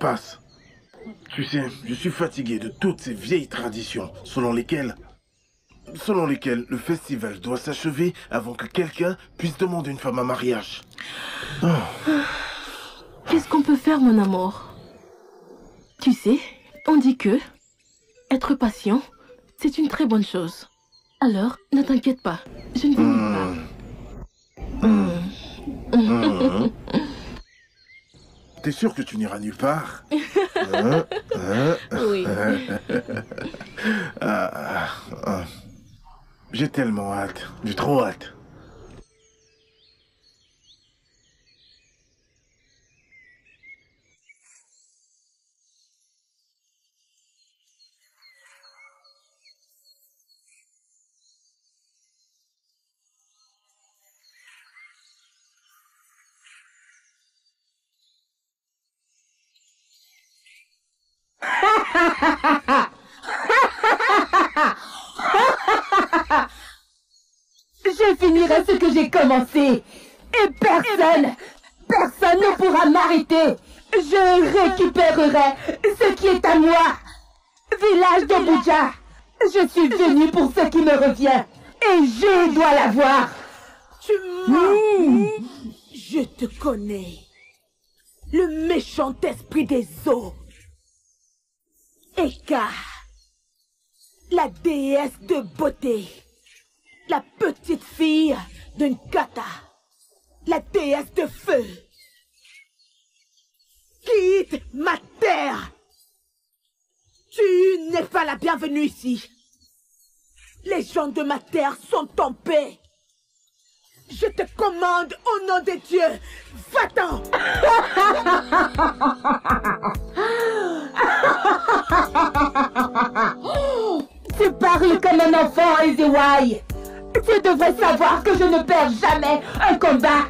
passe. Tu sais, je suis fatigué de toutes ces vieilles traditions selon lesquelles le festival doit s'achever avant que quelqu'un puisse demander une femme en mariage. Oh. Qu'est-ce qu'on peut faire, mon amour? Tu sais, on dit que être patient, c'est une très bonne chose. Alors, ne t'inquiète pas, je ne vais nulle part. T'es sûr que tu n'iras nulle part? Oui. J'ai tellement hâte, j'ai trop hâte. Je finirai ce que j'ai commencé. Et personne ne pourra m'arrêter. Je récupérerai ce qui est à moi. Village d'Obuja, je suis venu pour ce qui me revient. Et je dois l'avoir. Tu mens. Je te connais. Le méchant esprit des eaux. Eka, la déesse de beauté, la petite fille de Nkata, la déesse de feu. Quitte ma terre. Tu n'es pas la bienvenue ici. Les gens de ma terre sont en paix. Je te commande au nom de Dieu, va-t'en! Tu parles comme un enfant, Ezewai. Tu devrais savoir que je ne perds jamais un combat.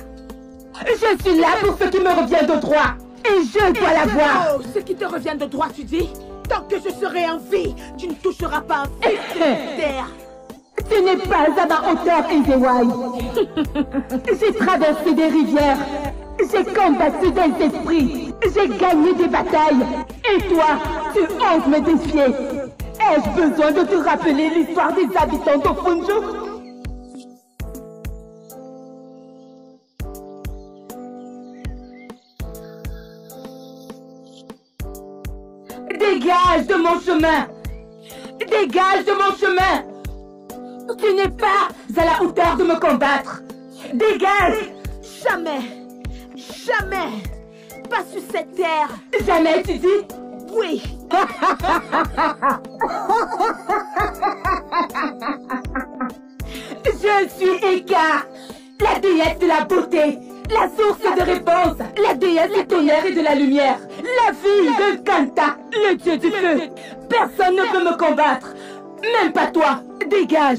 Je suis là pour ce qui me revient de droit. Et je dois l'avoir. Oh, ce qui te revient de droit, tu dis? Tant que je serai en vie, tu ne toucheras pas un fil de terre. Tu n'es pas à ma hauteur, Ezewai. J'ai traversé des rivières. J'ai combattu des esprits. J'ai gagné des batailles. Et toi, tu oses me défier. Ai-je besoin de te rappeler l'histoire des habitants d'Ofunjo? Dégage de mon chemin! Dégage de mon chemin! Tu n'es pas à la hauteur de me combattre! Dégage! Jamais! Jamais! Pas sur cette terre! Jamais, tu dis? Oui! Je suis Eka, la déesse de la beauté, la source de réponse, la déesse du tonnerre et de la lumière, la fille de Kanta, le dieu du feu. Personne ne peut me combattre, même pas toi. Dégage.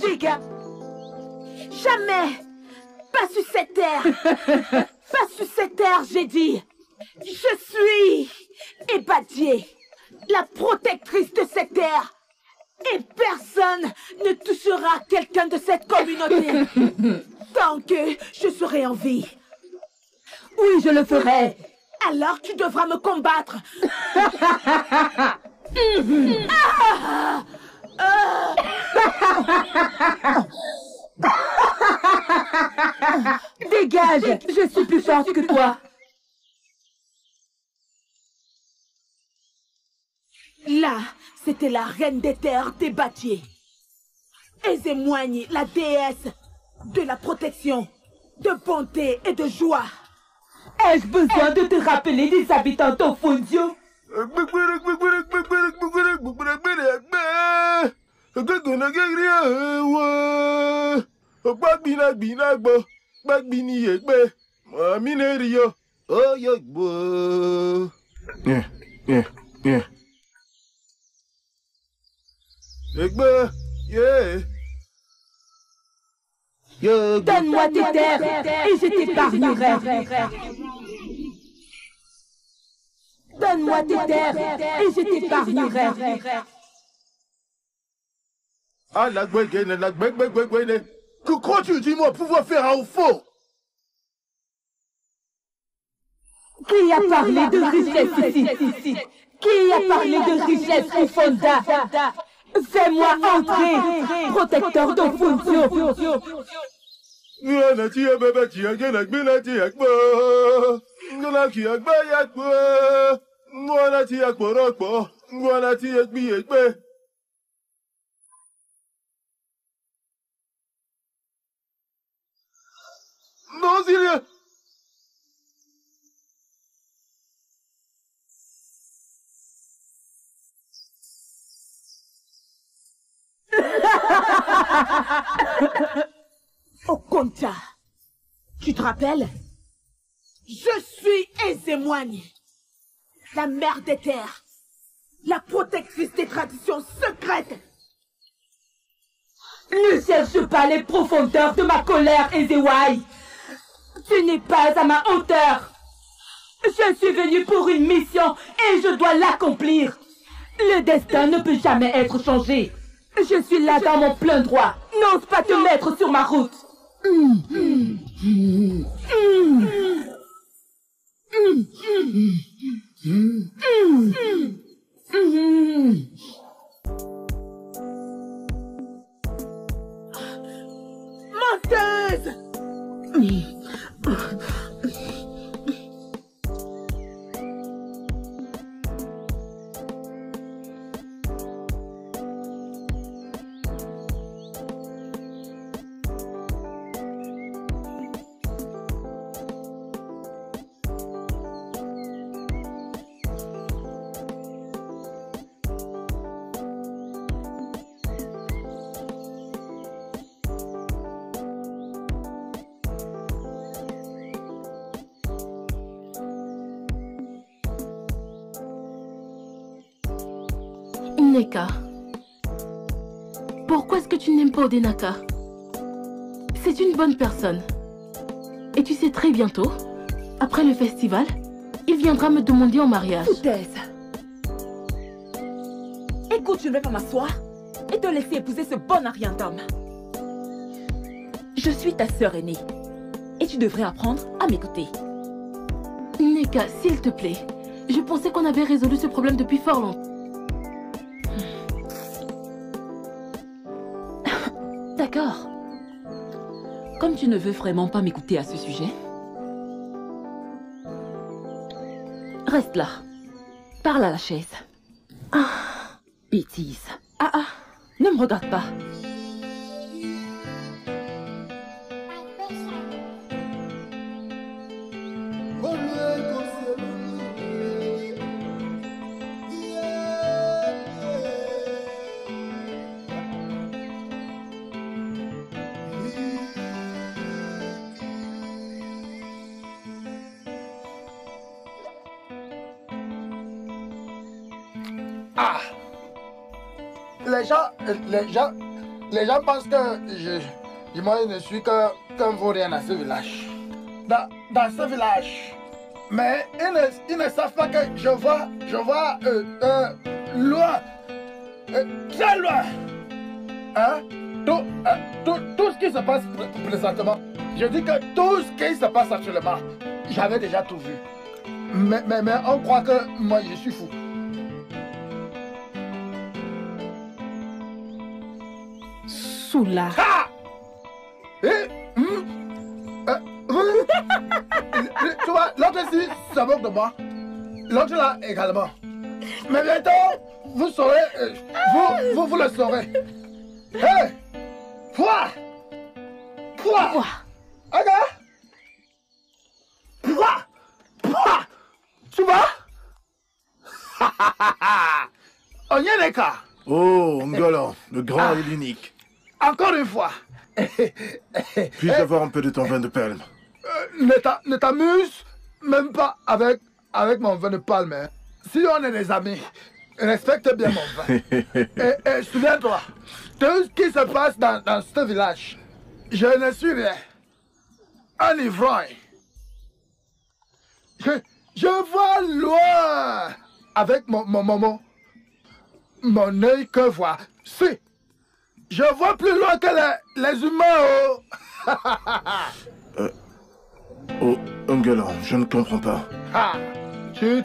Jamais! Pas sur cette terre! Pas sur cette terre, j'ai dit! Je suis Ebadie, la protectrice de cette terre! Et personne ne touchera quelqu'un de cette communauté tant que je serai en vie. Oui, je le ferai. Alors tu devras me combattre. Dégage, je suis plus forte que toi. Là, c'était la reine des terres des bâtiers. Ezemwani, la déesse de la protection, de bonté et de joie. Ai-je besoin de te rappeler des habitants d'Ofunjo? Donne-moi tes terres et je t'épargnerai. Donne-moi tes terres et je t'épargnerai. Ah, la gueule, que crois-tu, dis-moi, pouvoir faire un faux? Qui a parlé de richesse ici? Qui a parlé de richesse, Kufonda? Fais-moi entrer, protecteur d'Ofunzio. Non, Sylvia! Okoncha, tu te rappelles? Je suis Ezemwani, la mère des terres, la protectrice des traditions secrètes. Ne cherche pas les profondeurs de ma colère, Ezewai. Tu n'es pas à ma hauteur. Je suis venu pour une mission et je dois l'accomplir. Le destin ne peut jamais être changé. Je suis là dans mon plein droit. N'ose pas te mettre sur ma route. Menteuse! Neka, pourquoi est-ce que tu n'aimes pas Odenaka? C'est une bonne personne. Et tu sais très bientôt, après le festival, il viendra me demander en mariage. Foutaise. Écoute, je ne vais pas m'asseoir et te laisser épouser ce bon Ariandom. Je suis ta sœur aînée et tu devrais apprendre à m'écouter. Neka, s'il te plaît, je pensais qu'on avait résolu ce problème depuis fort longtemps. D'accord. Comme tu ne veux vraiment pas m'écouter à ce sujet, reste là. Parle à la chaise. Bêtise. Ne me regarde pas. Les gens pensent que moi, je ne suis qu'un vaurien dans ce village. Dans ce village. Mais ils ne savent pas que je vois loin, très loin. Hein? Tout ce qui se passe présentement. Je dis que tout ce qui se passe actuellement, j'avais déjà tout vu. Mais on croit que moi, je suis fou. Soula. Tu vois, l'autre ici se moque de moi. L'autre là également. Mais bientôt, vous saurez, vous le saurez. Hé! Pouah! Aga! Pouah! Tu vois? Onyeneka! Oh, Ngolo, le grand et l'unique. Encore une fois. Puis-je avoir un peu de ton vin de palme? Ne t'amuse même pas avec mon vin de palme. Hein. Si on est des amis, respecte bien mon vin. et souviens-toi, tout ce qui se passe dans ce village, je ne suis rien. Un ivrogne. Je vois loin avec mon œil que voit. Si, je vois plus loin que les humains. Oh, Ngolo, je ne comprends pas. Ah, tu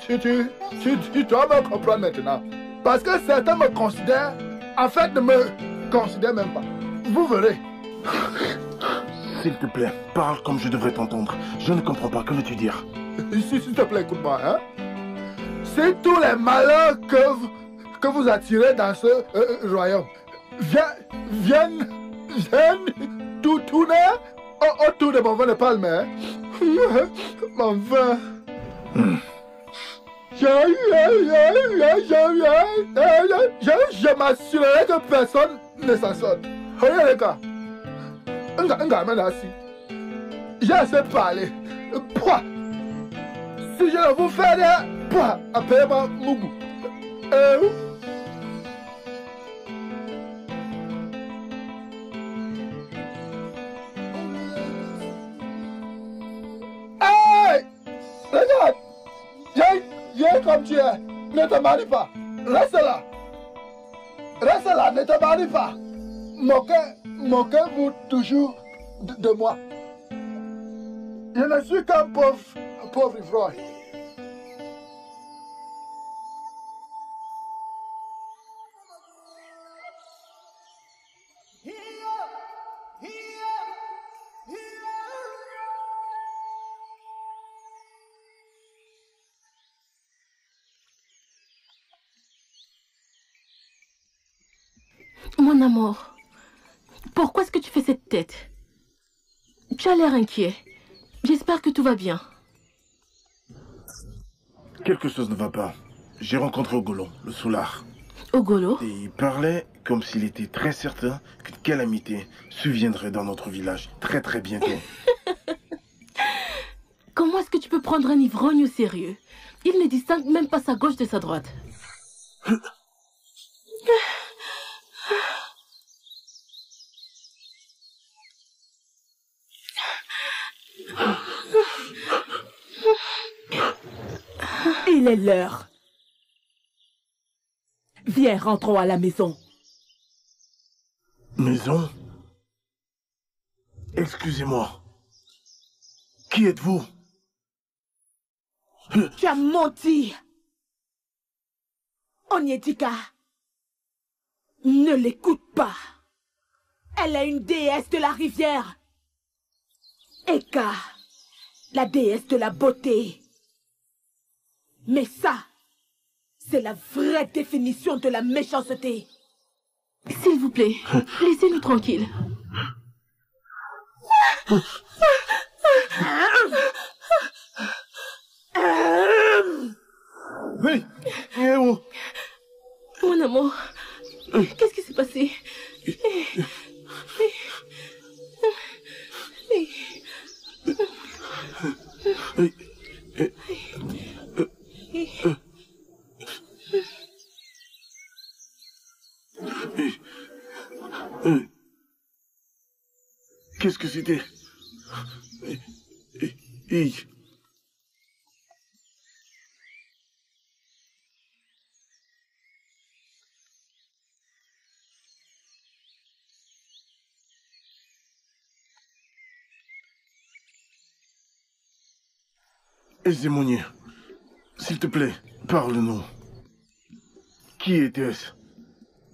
dois me comprendre maintenant. Parce que certains me considèrent, en fait, ne me considèrent même pas. Vous verrez. S'il te plaît, parle comme je devrais t'entendre. Je ne comprends pas, que veux-tu dire? S'il te plaît, écoute-moi, hein. C'est tous les malheurs que vous attirez dans ce royaume viennent tourner autour de mon vin de palme, hein. Mon vin. Je m'assurerai que personne ne s'en sort. Regardez les gars. Un gamin assis. J'ai assez parlé. Pouah. Si je ne vous fais rien, pouah, appelez-moi Mougou. Hey! Regarde! Viens comme tu es. Ne te marie pas. Reste là. Reste là, ne te marie pas. Moquez-vous toujours de moi. Je ne suis qu'un pauvre ivrogne. Mon amour, pourquoi est-ce que tu fais cette tête? Tu as l'air inquiet. J'espère que tout va bien. Quelque chose ne va pas. J'ai rencontré Ogolo, le soulard. Ogolo? Et il parlait comme s'il était très certain qu'une calamité surviendrait dans notre village très très bientôt. Comment est-ce que tu peux prendre un ivrogne au sérieux? Il ne distingue même pas sa gauche de sa droite. Il est l'heure. Viens, rentrons à la maison. Maison? Excusez-moi. Qui êtes-vous? Tu as menti. Onyedika. Ne l'écoute pas. Elle est une déesse de la rivière. Eka, la déesse de la beauté. Mais ça, c'est la vraie définition de la méchanceté. S'il vous plaît, laissez-nous tranquilles. Oui, où? Mon amour, qu'est-ce qui s'est passé? Qu'est-ce que c'était? Ezémonie, s'il te plaît, parle-nous. Qui était-ce?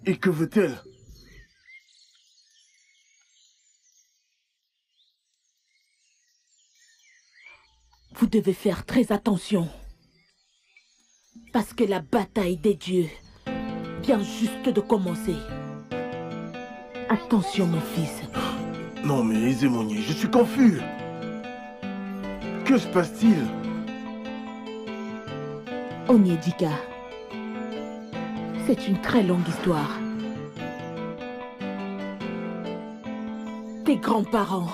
Et que veut-elle? Vous devez faire très attention. Parce que la bataille des dieux vient juste de commencer. Attention, mon fils. Non mais Ezémonie, je suis confus. Que se passe-t-il? Onyedika, c'est une très longue histoire. Tes grands-parents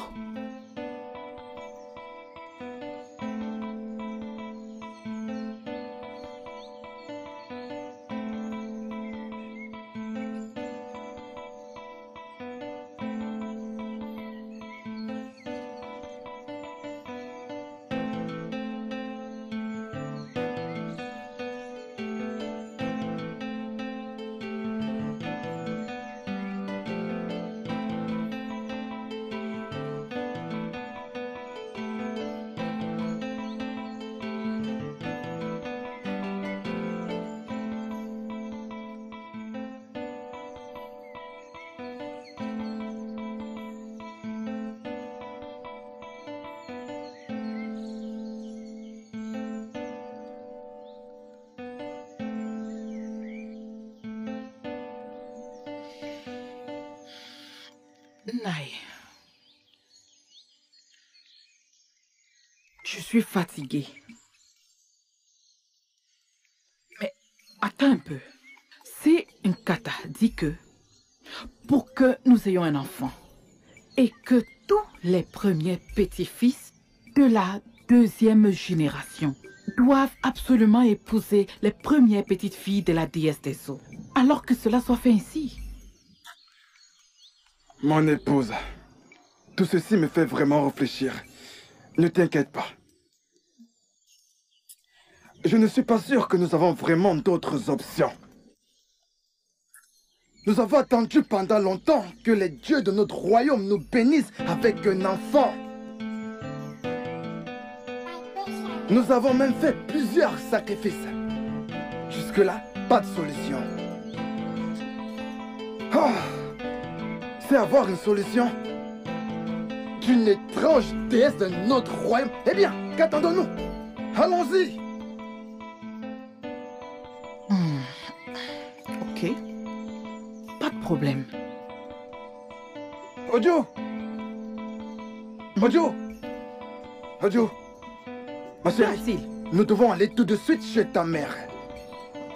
Naï, je suis fatiguée. Mais attends un peu. Si Nkata dit que pour que nous ayons un enfant et que tous les premiers petits-fils de la deuxième génération doivent absolument épouser les premières petites filles de la déesse des eaux, alors que cela soit fait ainsi. Mon épouse, tout ceci me fait vraiment réfléchir. Ne t'inquiète pas. Je ne suis pas sûr que nous avons vraiment d'autres options. Nous avons attendu pendant longtemps que les dieux de notre royaume nous bénissent avec un enfant. Nous avons même fait plusieurs sacrifices. Jusque-là, pas de solution. Oh, c'est avoir une solution d'une étrange déesse de notre royaume. Eh bien, qu'attendons-nous? Allons-y. Ok. Pas de problème. Ojo! Ojo! Ojo! Ma chérie, Facile. nous devons aller tout de suite chez ta mère.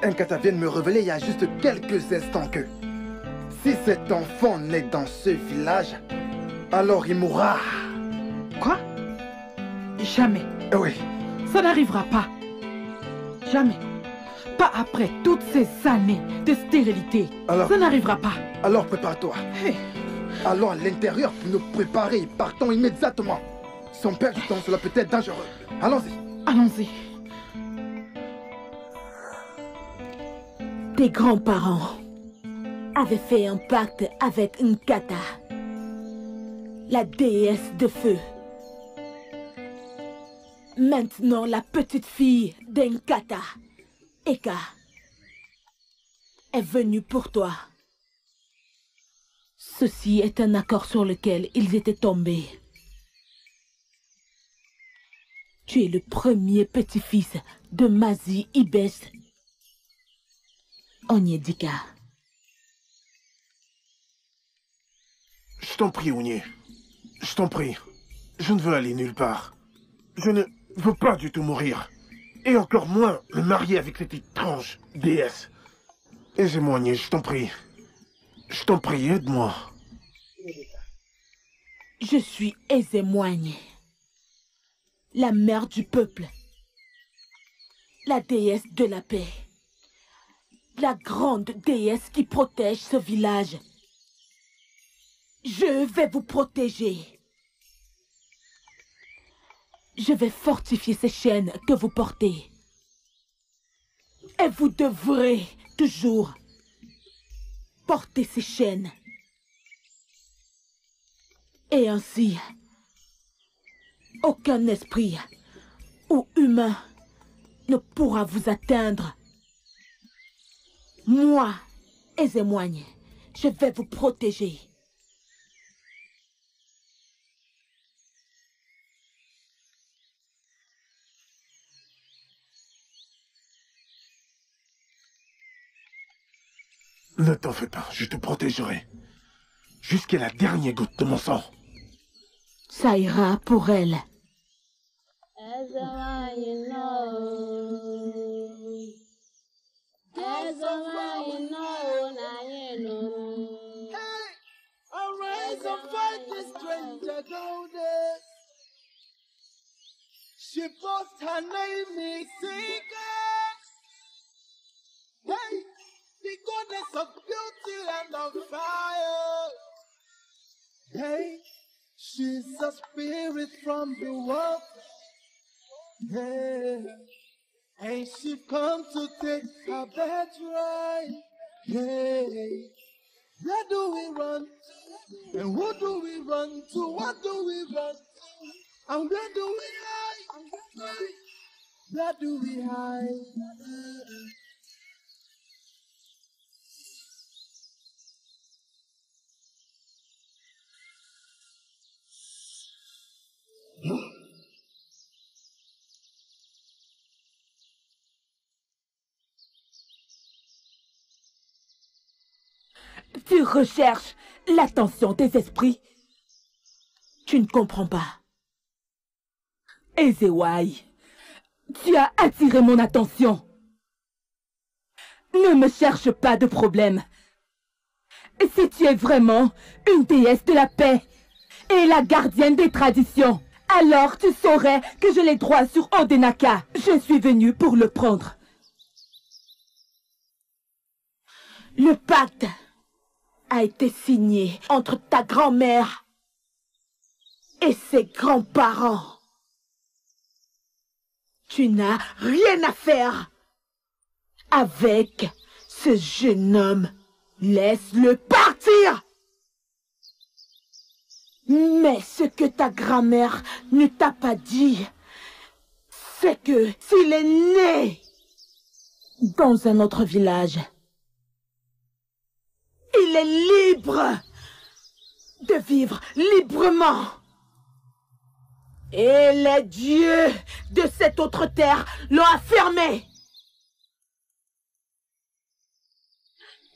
Nkata vient de me révéler il y a juste quelques instants que si cet enfant naît dans ce village, alors il mourra. Quoi? Jamais. Oui. Ça n'arrivera pas. Jamais. Pas après toutes ces années de stérilité. Alors- Ça n'arrivera pas. Alors prépare-toi. Hey. Allons à l'intérieur pour nous préparer et partons immédiatement. Son père du temps, cela peut être dangereux. Allons-y. Allons-y. Tes grands-parents avaient fait un pacte avec Nkata, la déesse de feu. Maintenant, la petite fille d'Nkata, Eka, est venue pour toi. Ceci est un accord sur lequel ils étaient tombés. Tu es le premier petit-fils de Mazi Ibes Onyedika. Je t'en prie, Ounye. Je t'en prie. Je ne veux aller nulle part. Je ne veux pas du tout mourir. Et encore moins me marier avec cette étrange déesse. Aide-moi, Ounye, je t'en prie. Je t'en prie, aide-moi. Je suis Ezemoigne, la mère du peuple, la déesse de la paix, la grande déesse qui protège ce village. Je vais vous protéger. Je vais fortifier ces chaînes que vous portez. Et vous devrez toujours porter ces chaînes. Et ainsi, aucun esprit ou humain ne pourra vous atteindre. Moi, Ezemoigne, je vais vous protéger. Ne t'en fais pas, je te protégerai. Jusqu'à la dernière goutte de mon sang. Ça ira pour elle. She both her name is Seeker. Hey, the goddess of beauty and of fire. Hey, she's a spirit from the world. Hey, and she come to take her birthright. Hey, where do we run to? And who do we run to? What do we run to? And where do we hide? Where do we hide? Tu recherches l'attention des esprits. Tu ne comprends pas. Ezewai, tu as attiré mon attention. Ne me cherche pas de problème. Si tu es vraiment une déesse de la paix et la gardienne des traditions, alors tu saurais que je l'ai droit sur Odenaka. Je suis venue pour le prendre. Le pacte a été signé entre ta grand-mère et ses grands-parents. Tu n'as rien à faire avec ce jeune homme. Laisse-le partir! Mais ce que ta grand-mère ne t'a pas dit, c'est que s'il est né dans un autre village, il est libre de vivre librement. Et les dieux de cette autre terre l'ont affirmé.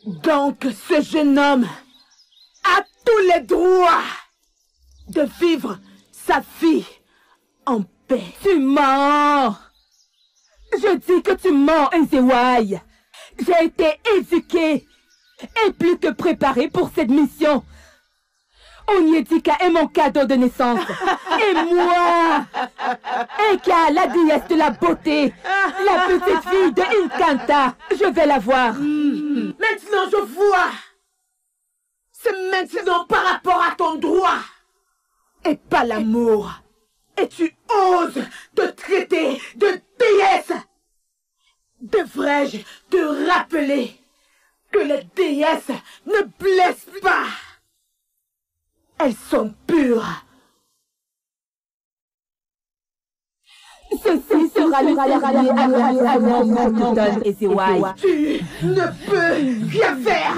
Donc ce jeune homme a tous les droits de vivre sa vie en paix. Tu mens! Je dis que tu mens, Ezewai. J'ai été éduquée et plus que préparée pour cette mission. Onyedika est mon cadeau de naissance. Et moi, Eka, la déesse de la beauté, la petite fille de Inkanta, je vais la voir. Maintenant je vois. C'est maintenant par rapport à ton droit. Et pas l'amour. Et tu oses te traiter de déesse. Devrais-je te rappeler que les déesses ne blessent pas. Elles sont pures. Ceci sera le Ezewai. Tu ne peux rien faire.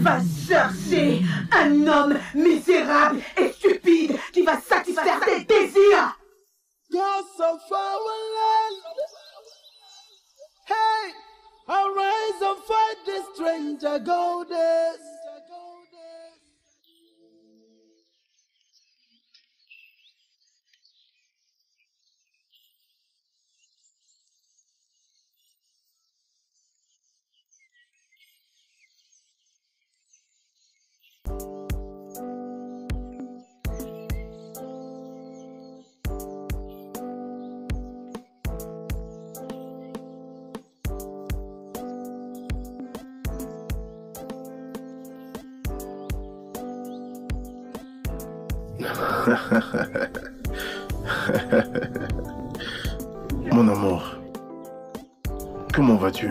Va chercher un homme misérable et stupide qui va satisfaire tes désirs. Gods of our land, hey, arise and fight this stranger goddess. Mon amour, comment vas-tu?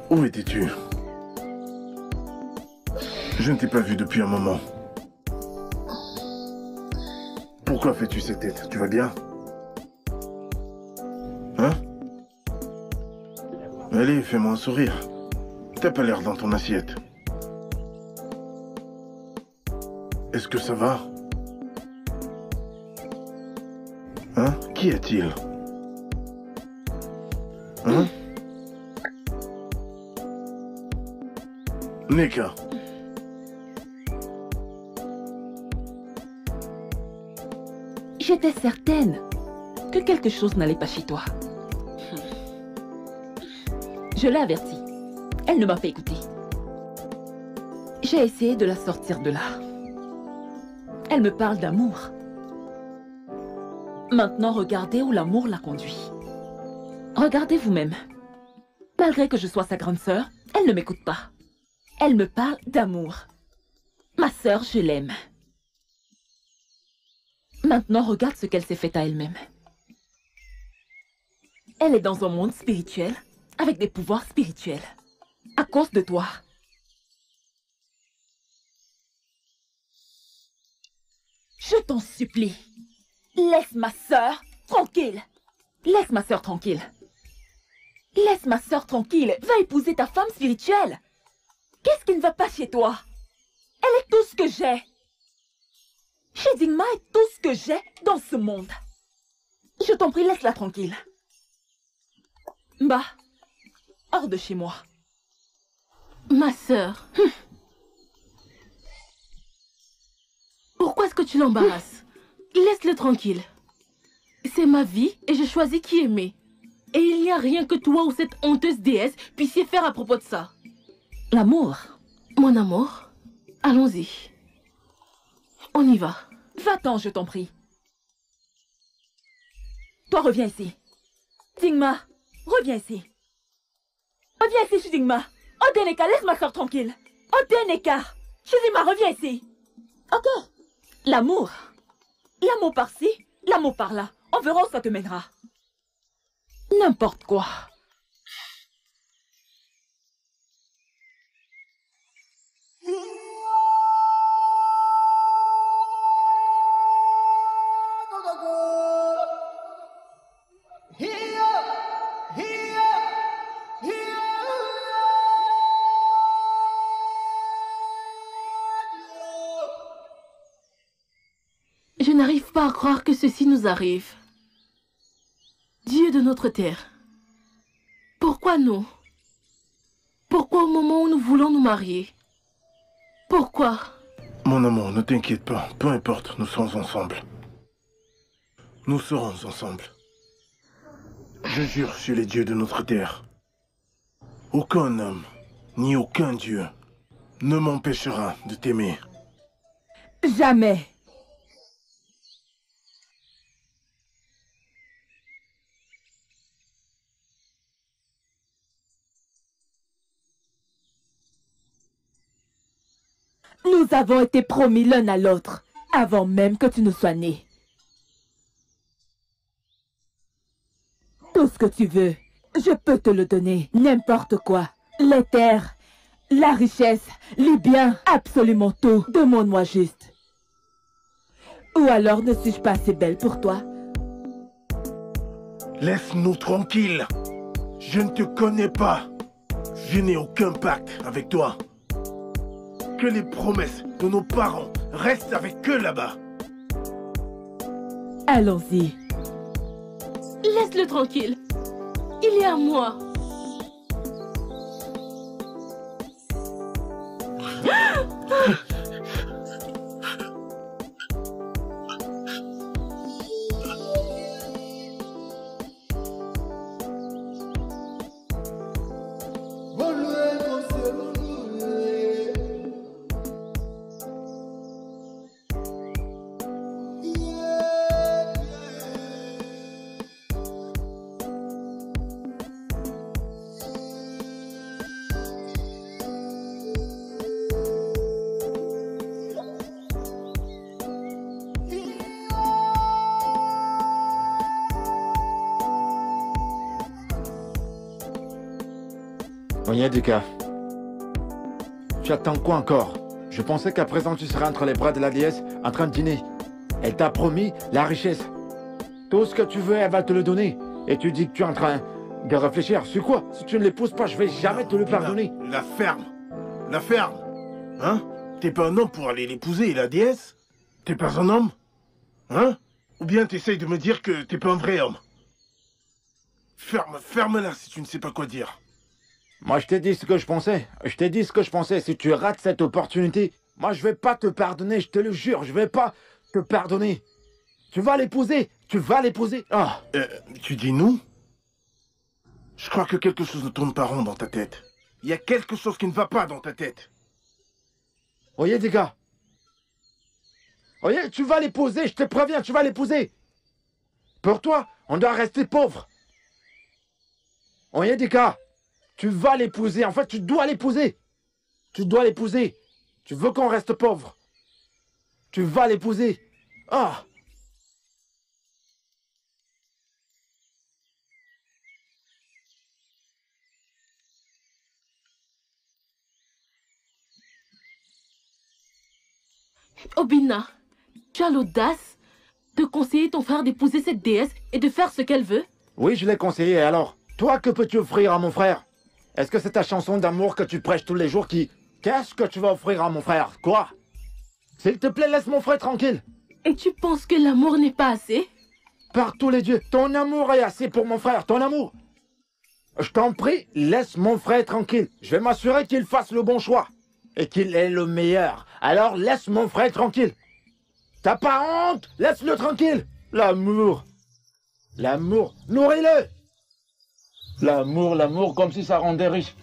Où étais-tu? Je ne t'ai pas vu depuis un moment. Pourquoi fais-tu cette tête? Tu vas bien? Hein? Allez, fais-moi un sourire. T'as pas l'air dans ton assiette. Est-ce que ça va? Hein? Qu'y a-t-il? Hein? Neka. J'étais certaine que quelque chose n'allait pas chez toi. Je l'ai avertie. Elle ne m'a pas écouté. J'ai essayé de la sortir de là. Elle me parle d'amour. Maintenant, regardez où l'amour l'a conduit. Regardez vous-même. Malgré que je sois sa grande sœur, elle ne m'écoute pas. Elle me parle d'amour. Ma sœur, je l'aime. Maintenant, regarde ce qu'elle s'est fait à elle-même. Elle est dans un monde spirituel, avec des pouvoirs spirituels. À cause de toi. Je t'en supplie. Laisse ma sœur tranquille. Laisse ma sœur tranquille. Laisse ma sœur tranquille. Va épouser ta femme spirituelle. Qu'est-ce qui ne va pas chez toi? Elle est tout ce que j'ai. Shedingma est tout ce que j'ai dans ce monde. Je t'en prie, laisse-la tranquille. Bah, hors de chez moi. Ma sœur. Pourquoi est-ce que tu l'embarrasses? Laisse-le tranquille. C'est ma vie et j'ai choisi qui aimer. Et il n'y a rien que toi ou cette honteuse déesse puissiez faire à propos de ça. L'amour. Mon amour, allons-y. On y va. Va-t'en, je t'en prie. Toi, reviens ici. Dingma, reviens ici. Reviens ici, Shizingma. Odeneka, laisse ma soeur tranquille. Odeneka. Shizingma, reviens ici. Ok. L'amour. L'amour par-ci, l'amour par-là. On verra où ça te mènera. N'importe quoi. Je n'arrive pas à croire que ceci nous arrive. Dieu de notre terre, pourquoi nous? Pourquoi au moment où nous voulons nous marier? Pourquoi? Mon amour, ne t'inquiète pas. Peu importe, nous serons ensemble. Nous serons ensemble. Je jure sur les dieux de notre terre. Aucun homme, ni aucun dieu, ne m'empêchera de t'aimer. Jamais. Nous avons été promis l'un à l'autre, avant même que tu ne sois né. Tout ce que tu veux, je peux te le donner, n'importe quoi. Les terres, la richesse, les biens, absolument tout. Demande-moi juste. Ou alors ne suis-je pas assez belle pour toi? Laisse-nous tranquilles. Je ne te connais pas. Je n'ai aucun pacte avec toi. Que les promesses de nos parents restent avec eux là-bas. Allons-y. Laisse-le tranquille. Il est à moi. Onyedika, tu attends quoi encore? Je pensais qu'à présent tu serais entre les bras de la déesse en train de dîner. Elle t'a promis la richesse. Tout ce que tu veux, elle va te le donner. Et tu dis que tu es en train de réfléchir. Sur quoi? Si tu ne l'épouses pas, je vais jamais te le pardonner. La ferme. La ferme. Hein? T'es pas un homme pour aller l'épouser, la déesse? T'es pas un homme? Hein? Ou bien t'essayes de me dire que t'es pas un vrai homme? Ferme-la si tu ne sais pas quoi dire. Moi, je t'ai dit ce que je pensais. Je t'ai dit ce que je pensais. Si tu rates cette opportunité, moi, je vais pas te pardonner. Je te le jure, je vais pas te pardonner. Tu vas l'épouser. Tu vas l'épouser. Ah. Tu dis nous? Je crois que quelque chose ne tourne pas rond dans ta tête. Il y a quelque chose qui ne va pas dans ta tête. Onyedika. Oye, tu vas l'épouser. Je te préviens, tu vas l'épouser. Pour toi, on doit rester pauvre. Onyedika. Tu vas l'épouser. En fait, tu dois l'épouser. Tu dois l'épouser. Tu veux qu'on reste pauvre. Tu vas l'épouser. Ah. Obina, tu as l'audace de conseiller ton frère d'épouser cette déesse et de faire ce qu'elle veut? Oui, je l'ai conseillé. Et alors, toi, que peux-tu offrir à mon frère? Est-ce que c'est ta chanson d'amour que tu prêches tous les jours qui... Qu'est-ce que tu vas offrir à mon frère? Quoi? S'il te plaît, laisse mon frère tranquille. Et tu penses que l'amour n'est pas assez? Par tous les dieux, ton amour est assez pour mon frère, ton amour. Je t'en prie, laisse mon frère tranquille. Je vais m'assurer qu'il fasse le bon choix. Et qu'il est le meilleur. Alors laisse mon frère tranquille. T'as pas honte? Laisse-le tranquille. L'amour. L'amour. Nourris-le. L'amour, l'amour, comme si ça rendait riche.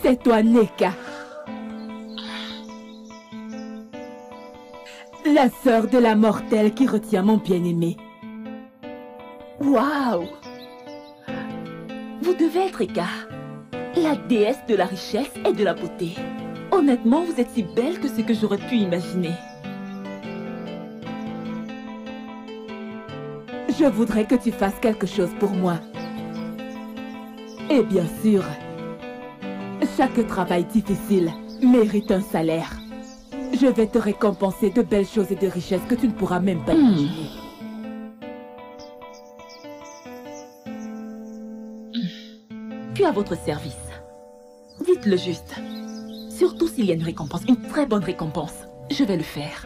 C'est toi, Neka. La sœur de la mortelle qui retient mon bien-aimé. Waouh! Vous devez être Eka, la déesse de la richesse et de la beauté. Honnêtement, vous êtes si belle que ce que j'aurais pu imaginer. Je voudrais que tu fasses quelque chose pour moi. Et bien sûr, chaque travail difficile mérite un salaire. Je vais te récompenser de belles choses et de richesses que tu ne pourras même pas imaginer. Puis à votre service. Dites-le juste. Surtout s'il y a une récompense, une très bonne récompense. Je vais le faire.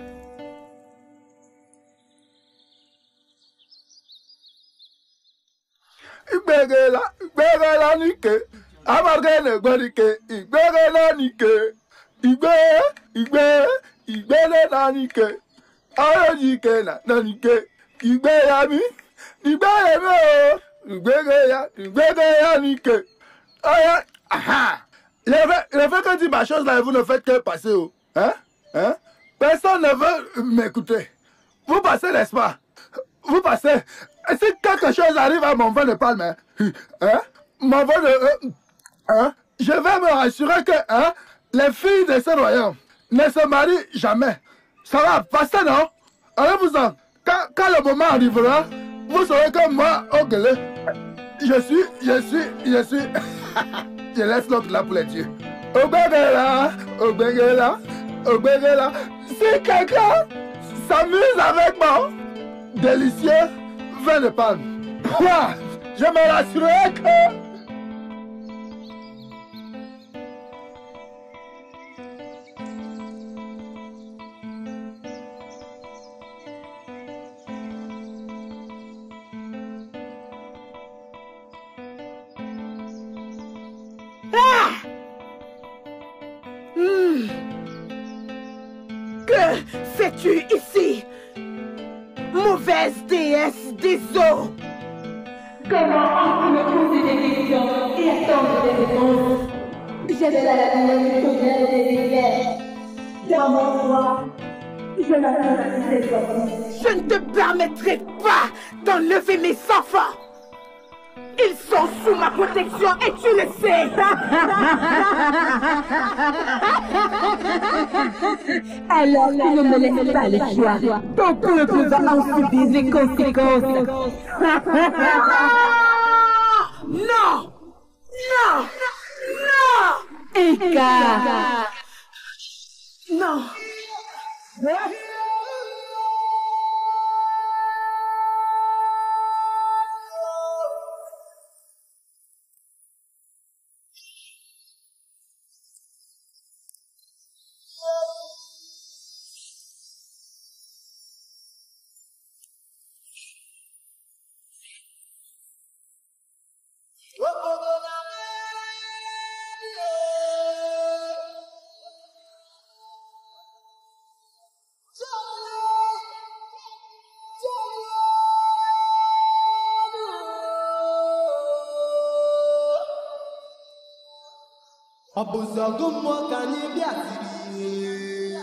Amargane gbarike, igbere nanike, igbe nanike, ayojike nanike, igbe yami, igbe yami, igbere ya nike. Aha! Il fait que dire ma chose là et vous ne faites que passer. Hein? Hein? Personne ne veut m'écouter. Vous passez, n'est-ce pas? Vous passez. Et si quelque chose arrive à mon vin de palme, hein? Mon vin de... Hein? Je vais me rassurer que hein, les filles de ce royaume ne se marient jamais. Ça va passer, non? Allez-vous-en. Quand le moment arrivera, vous saurez que moi, Ogele, je suis... Je laisse l'autre là pour les dieux. Obegela. Si quelqu'un s'amuse avec moi, délicieux vin de palme, moi, je me rassurerai que... Que fais-tu ici, mauvaise déesse des eaux? Comment me poser des questions et attendre des réponses? J'ai la lumière qui vient des rivières. Dans mon droit, je m'attends des hommes. Je ne te permettrai pas d'enlever mes enfants. Ils sont sous ma protection et tu le sais. Alors tu ne me laisses pas le choix. Ton peuple va en subir les conséquences. Non! Non! Non! Eka! Non! Abuzago mwa kanye biasiri.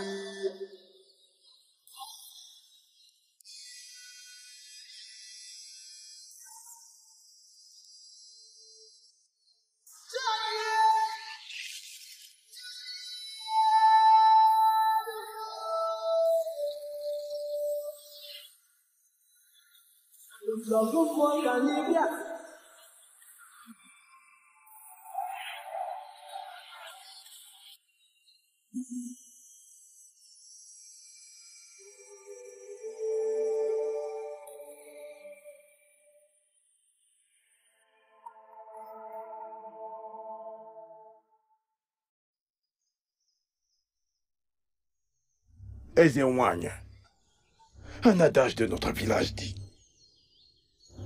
Abuzago mwa kanye biasiri. Ezewang, un adage de notre village dit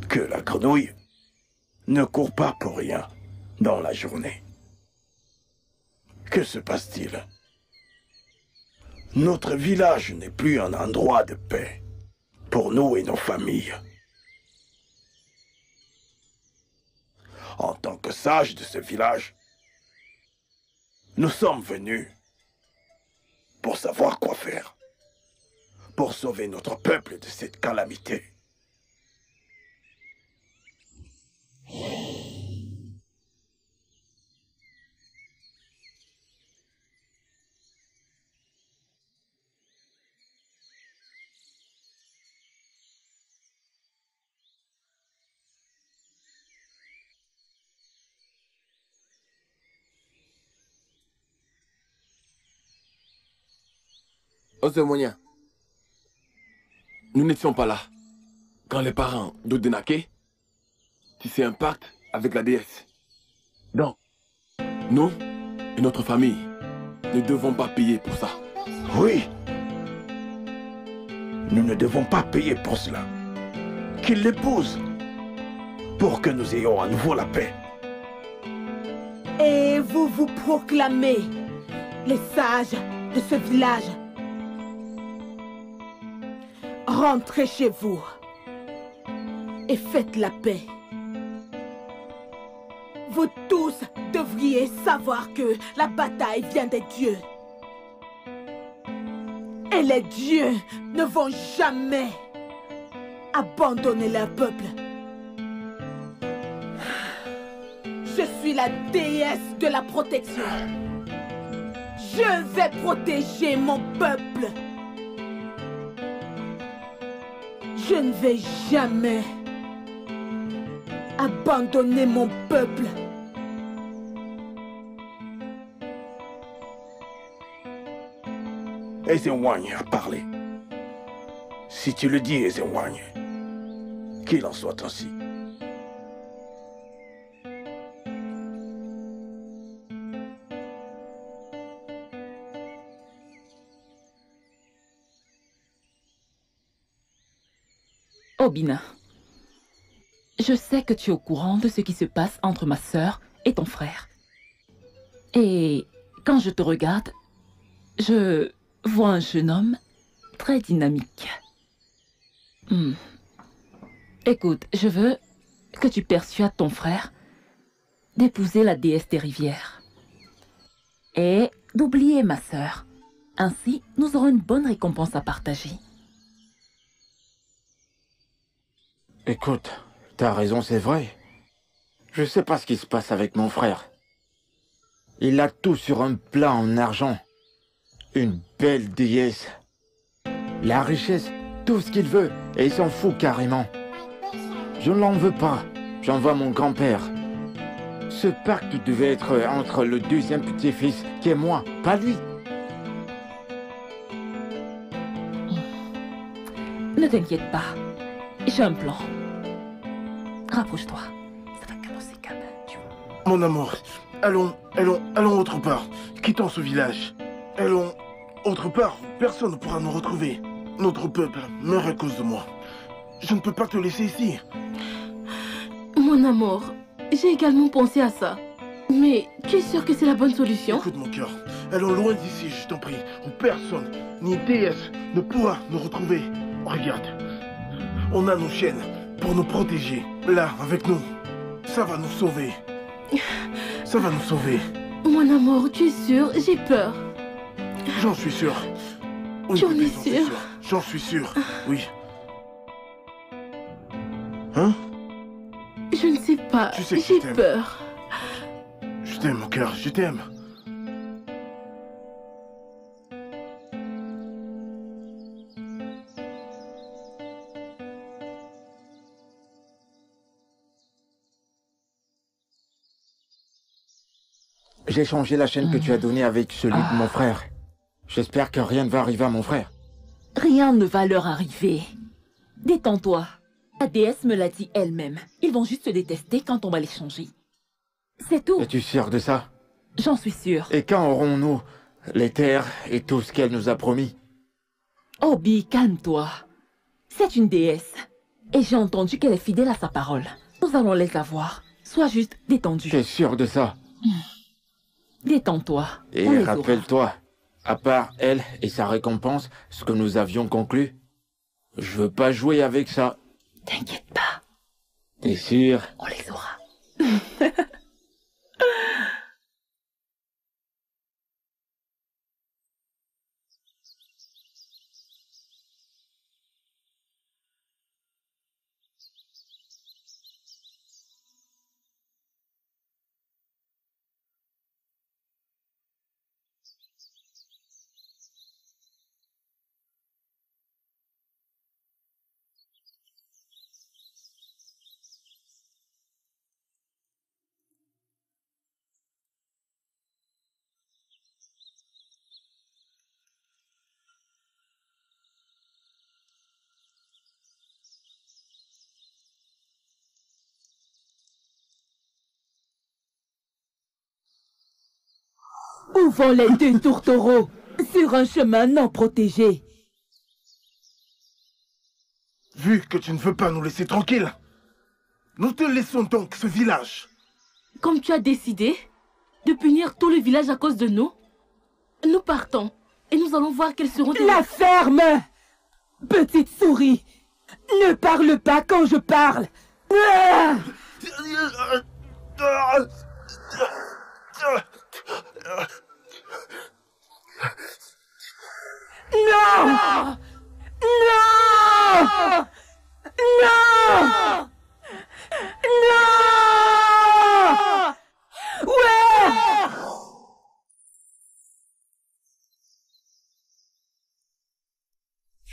que la grenouille ne court pas pour rien dans la journée. Que se passe-t-il? Notre village n'est plus un endroit de paix pour nous et nos familles. En tant que sages de ce village, nous sommes venus pour savoir quoi faire, pour sauver notre peuple de cette calamité. Ozemonia, nous n'étions pas là quand les parents d'Odenake tissaient un pacte avec la déesse. Donc, nous et notre famille ne devons pas payer pour ça. Oui, nous ne devons pas payer pour cela. Qu'il l'épouse pour que nous ayons à nouveau la paix. Et vous vous proclamez les sages de ce village. Rentrez chez vous et faites la paix. Vous tous devriez savoir que la bataille vient des dieux. Et les dieux ne vont jamais abandonner leur peuple. Je suis la déesse de la protection. Je vais protéger mon peuple. Je ne vais jamais abandonner mon peuple. Ezewang a parlé. Si tu le dis, Ezewang, qu'il en soit ainsi. Obina, je sais que tu es au courant de ce qui se passe entre ma sœur et ton frère. Et quand je te regarde, je vois un jeune homme très dynamique. Écoute, je veux que tu persuades ton frère d'épouser la déesse des rivières et d'oublier ma sœur. Ainsi, nous aurons une bonne récompense à partager. Écoute, t'as raison, c'est vrai. Je sais pas ce qui se passe avec mon frère. Il a tout sur un plat en argent. Une belle déesse. La richesse, tout ce qu'il veut, et il s'en fout carrément. Je ne l'en veux pas, j'en veux à mon grand-père. Ce pacte devait être entre le deuxième petit-fils, qui est moi, pas lui. Ne t'inquiète pas, j'ai un plan. Rapproche-toi, ça va commencer comme tu vois. Mon amour, allons autre part. Quittons ce village. Allons autre part, personne ne pourra nous retrouver. Notre peuple meurt à cause de moi. Je ne peux pas te laisser ici. Mon amour, j'ai également pensé à ça. Mais tu es sûr que c'est la bonne solution? Écoute mon cœur, allons loin d'ici, je t'en prie. Où personne, ni déesse, ne pourra nous retrouver. Regarde, on a nos chaînes pour nous protéger. Là, avec nous, ça va nous sauver. Ça va nous sauver. Mon amour, tu es sûr? J'ai peur. J'en suis sûr. Oui, Tu en bébé, es sûr? J'en suis sûr, oui. Hein? Je ne sais pas, Tu sais que je j'ai t'aime. peur. Je t'aime, mon cœur, je t'aime. J'ai changé la chaîne que tu as donnée avec celui de mon frère. J'espère que rien ne va arriver à mon frère. Rien ne va leur arriver. Détends-toi. La déesse me l'a dit elle-même. Ils vont juste se détester quand on va les changer. C'est tout. Es-tu sûr de ça? J'en suis sûre. Et quand aurons-nous les terres et tout ce qu'elle nous a promis? Obi, calme-toi. C'est une déesse. Et j'ai entendu qu'elle est fidèle à sa parole. Nous allons les avoir. Sois juste détendu. Tu es sûr de ça? Détends-toi. Et rappelle-toi, à part elle et sa récompense, ce que nous avions conclu, je veux pas jouer avec ça. T'inquiète pas. T'es sûr? On les aura. Où vont les deux tourtereaux sur un chemin non protégé? Vu que tu ne veux pas nous laisser tranquilles, nous te laissons donc ce village. Comme tu as décidé de punir tout le village à cause de nous, nous partons et nous allons voir quelles seront tes... La ferme! Petite souris, ne parle pas quand je parle. Non! Non! Non! Non! Ouais!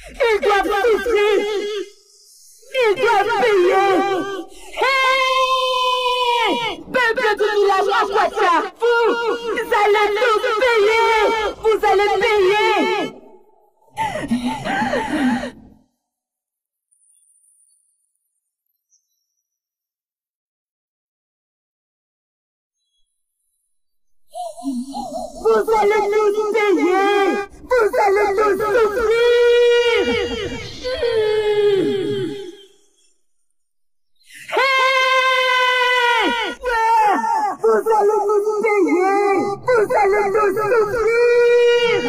Ils doivent souffrir! Ils doivent payer! Hey! Peuple du village Aquatia! Vous allez tous payer! Vous allez payer! Vous allez tous payer! Vous allez tous souffrir! Hey! Vous allez tous payer! Vous allez tous souffrir!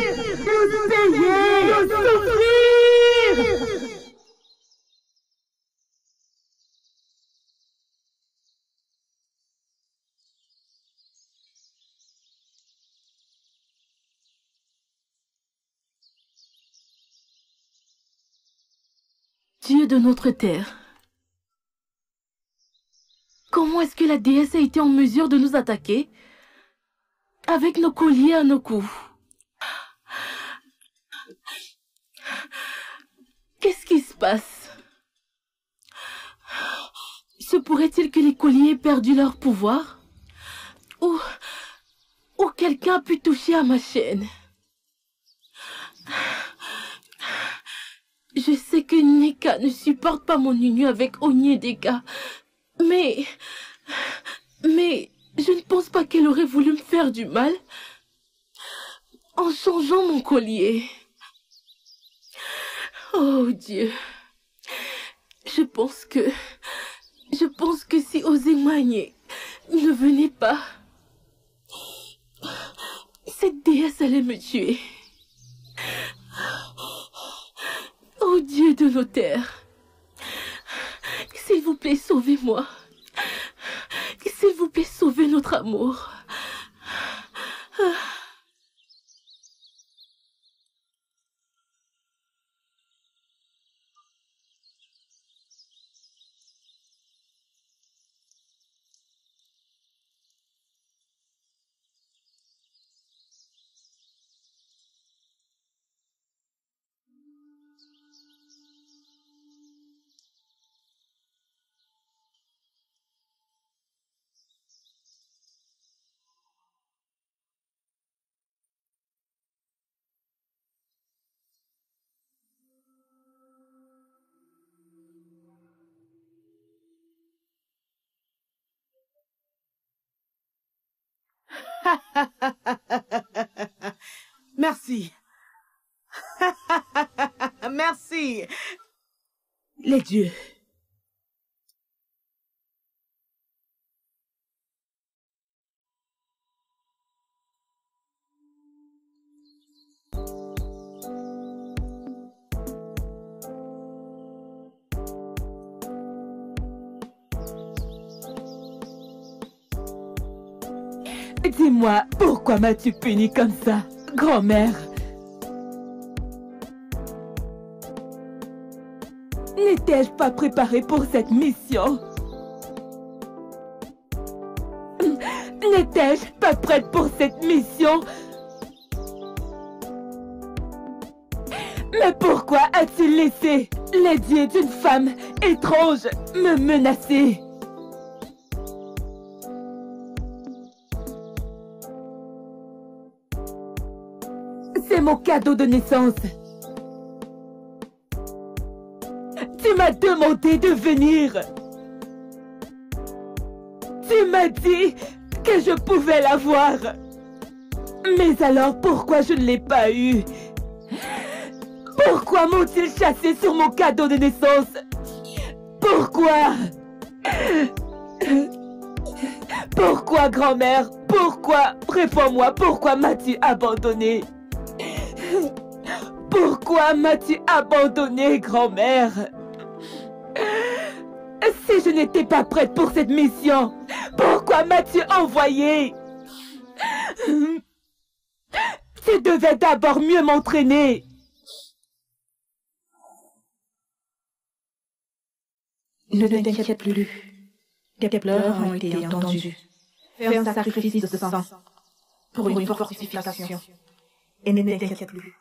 Tous payer! Tous souffrir! Dieu de notre terre, comment est-ce que la déesse a été en mesure de nous attaquer avec nos colliers à nos coups? Qu'est-ce qui se passe? Se pourrait-il que les colliers aient perdu leur pouvoir? Ou quelqu'un a pu toucher à ma chaîne? Je sais que Nneka ne supporte pas mon union avec Onyedika, mais je ne pense pas qu'elle aurait voulu me faire du mal en changeant mon collier. Oh Dieu, je pense que si Ozemanye ne venait pas, cette déesse allait me tuer. Oh Dieu de nos terres, s'il vous plaît, sauvez-moi. S'il vous plaît, sauvez notre amour. Merci. Merci. Les dieux. Dis-moi, pourquoi m'as-tu puni comme ça, grand-mère? N'étais-je pas préparée pour cette mission? N'étais-je pas prête pour cette mission? Mais pourquoi as-tu laissé les dieux d'une femme étrange me menacer? C'est mon cadeau de naissance. Tu m'as demandé de venir. Tu m'as dit que je pouvais l'avoir. Mais alors pourquoi je ne l'ai pas eu? Pourquoi m'ont-ils chassé sur mon cadeau de naissance? Pourquoi? Pourquoi, grand-mère? Pourquoi? Réponds-moi, pourquoi m'as-tu abandonné? Pourquoi m'as-tu abandonné, grand-mère? Si je n'étais pas prête pour cette mission, pourquoi m'as-tu envoyé? Tu devais d'abord mieux m'entraîner. Ne t'inquiète plus. Tes pleurs ont été entendus. Fais un sacrifice de sang pour une fortification. Et ne t'inquiète plus.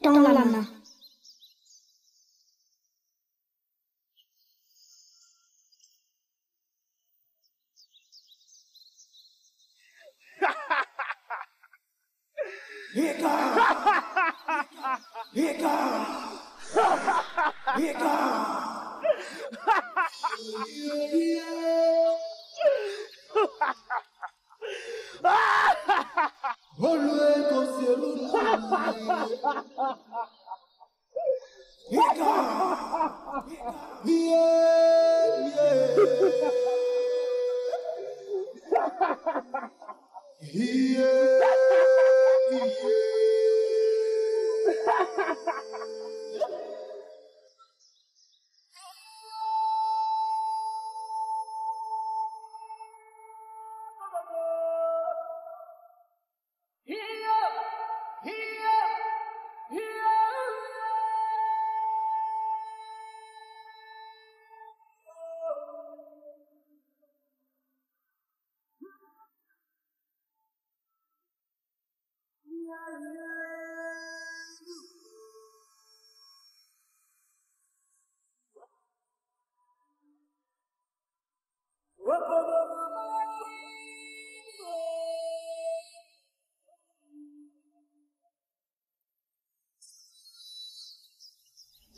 Dans la main.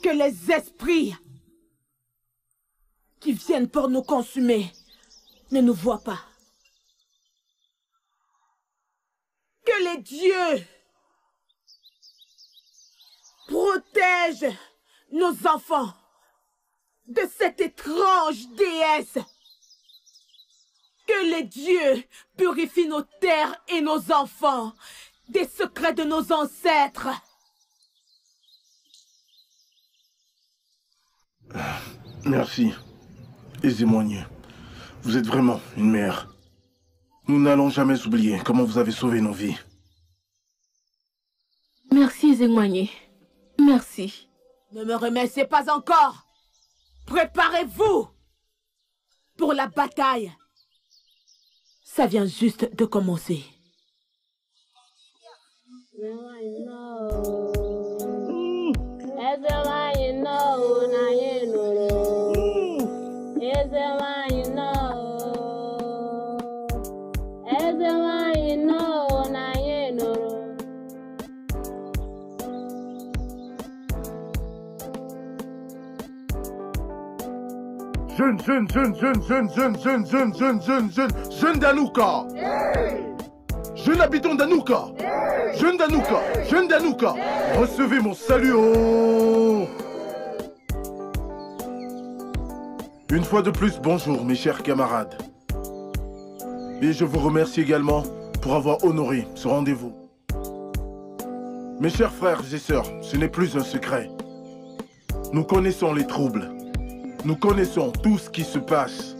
Que les esprits qui viennent pour nous consumer ne nous voient pas. Que les dieux protègent nos enfants de cette étrange déesse. Que les dieux purifient nos terres et nos enfants des secrets de nos ancêtres. Merci. Ezémoigné, vous êtes vraiment une mère. Nous n'allons jamais oublier comment vous avez sauvé nos vies. Merci, Ezémoigné. Merci. Ne me remerciez pas encore. Préparez-vous pour la bataille. Ça vient juste de commencer. Jeune d'Anouka. Jeune habitant d'Anouka. Jeune d'Anouka. Recevez mon salut. Oh. Une fois de plus, bonjour mes chers camarades. Et je vous remercie également pour avoir honoré ce rendez-vous. Mes chers frères et sœurs, ce n'est plus un secret. Nous connaissons les troubles. Nous connaissons tout ce qui se passe.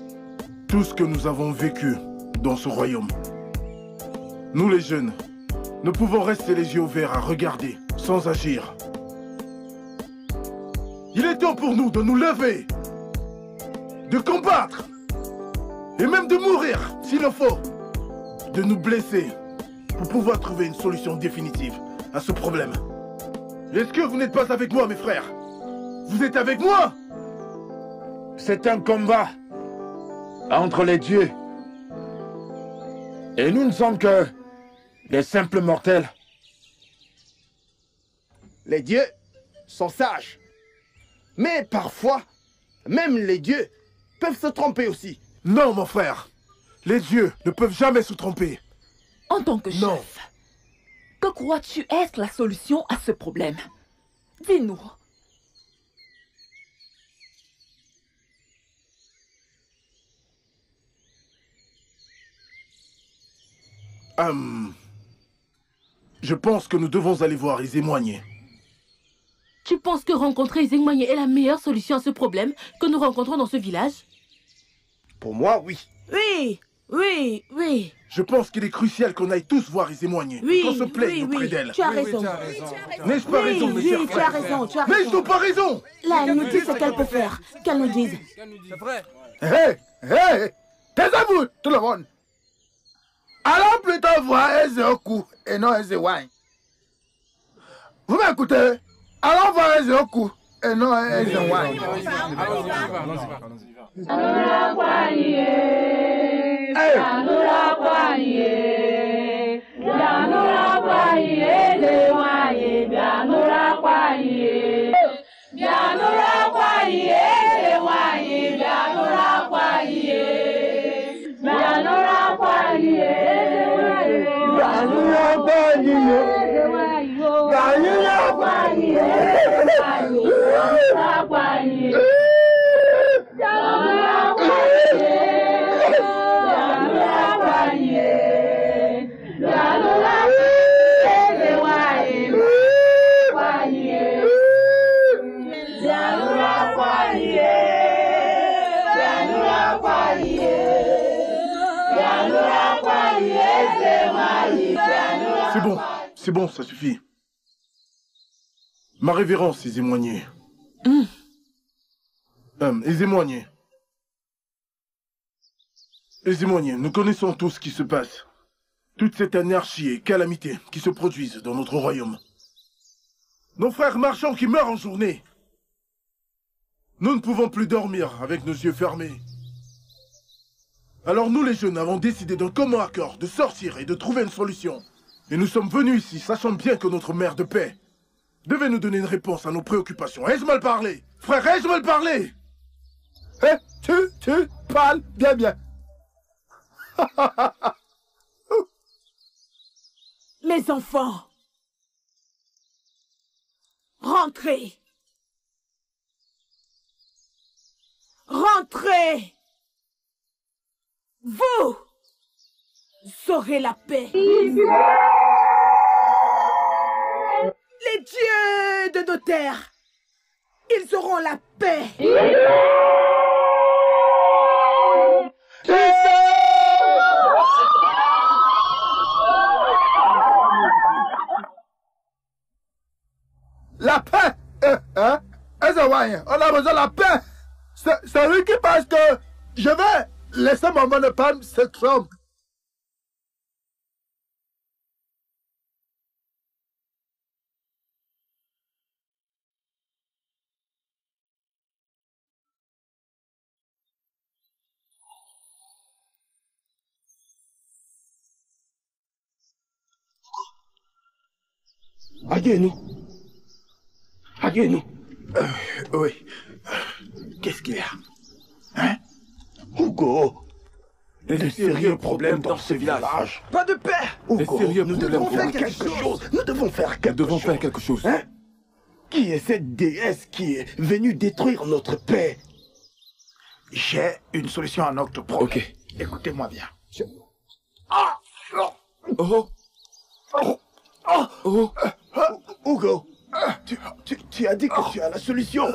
Tout ce que nous avons vécu dans ce royaume. Nous les jeunes, ne pouvons rester les yeux ouverts à regarder, sans agir. Il est temps pour nous de nous lever, de combattre, et même de mourir, s'il le faut, de nous blesser, pour pouvoir trouver une solution définitive à ce problème. Est-ce que vous n'êtes pas avec moi, mes frères? Vous êtes avec moi? C'est un combat entre les dieux. Et nous ne sommes que des simples mortels. Les dieux sont sages. Mais parfois, même les dieux peuvent se tromper aussi. Non, mon frère. Les dieux ne peuvent jamais se tromper. En tant que chef, que crois-tu être la solution à ce problème? Dis-nous. Je pense que nous devons aller voir les émoignés. Tu penses que rencontrer les émoignés est la meilleure solution à ce problème que nous rencontrons dans ce village? Pour moi, oui. Oui. Je pense qu'il est crucial qu'on aille tous voir les émoignés. Qu'on se plaigne auprès d'elle. Tu as raison. N'ai-je pas raison, mes chers frères? Tu as raison. N'ai-je donc pas raison? Là, elle nous dit ce qu'elle peut faire. Qu'elle nous dise. C'est vrai. Hé, taisez-vous, tout le monde. Allons plutôt voir Ezeoku et non Ezewine. Vous m'écoutez? Allons voir Ezeoku et non Ezewine. C'est bon, ça suffit. Ma révérence, les émoignés. Les émoignés. Les émoignés, nous connaissons tout ce qui se passe. Toute cette anarchie et calamité qui se produisent dans notre royaume. Nos frères marchands qui meurent en journée. Nous ne pouvons plus dormir avec nos yeux fermés. Alors nous les jeunes avons décidé d'un commun accord de sortir et de trouver une solution. Et nous sommes venus ici, sachant bien que notre mère de paix devait nous donner une réponse à nos préoccupations. Ai-je mal parlé? Frère, ai-je mal parlé? Tu parles bien. Mes enfants, rentrez. Rentrez. Vous aurez la paix. Les dieux de nos terres, ils auront la paix. La paix. On a besoin de la paix. C'est lui qui pense que je vais laisser mon monopole se tromper. Aidez-nous. Oui. Qu'est-ce qu'il y a? Hein? Hugo, il y a de sérieux problèmes dans ce village. Pas de paix. Hugo, sérieux nous problèmes. devons faire quelque chose. Nous devons faire quelque chose. Hein? Qui est cette déesse qui est venue détruire notre paix? J'ai une solution à notre problème. Ok. Écoutez-moi bien. Oh. Hugo, tu as dit que tu as la solution.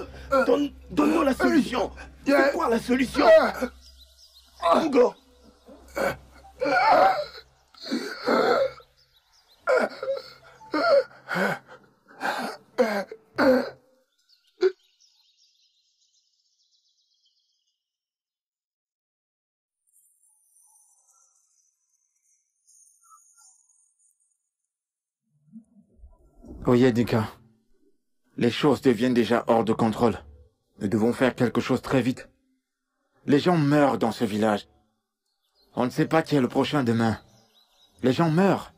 Donne-nous la solution. C'est quoi la solution? Hugo. Oui, Nika. Les choses deviennent déjà hors de contrôle. Nous devons faire quelque chose très vite. Les gens meurent dans ce village. On ne sait pas qui est le prochain demain. Les gens meurent.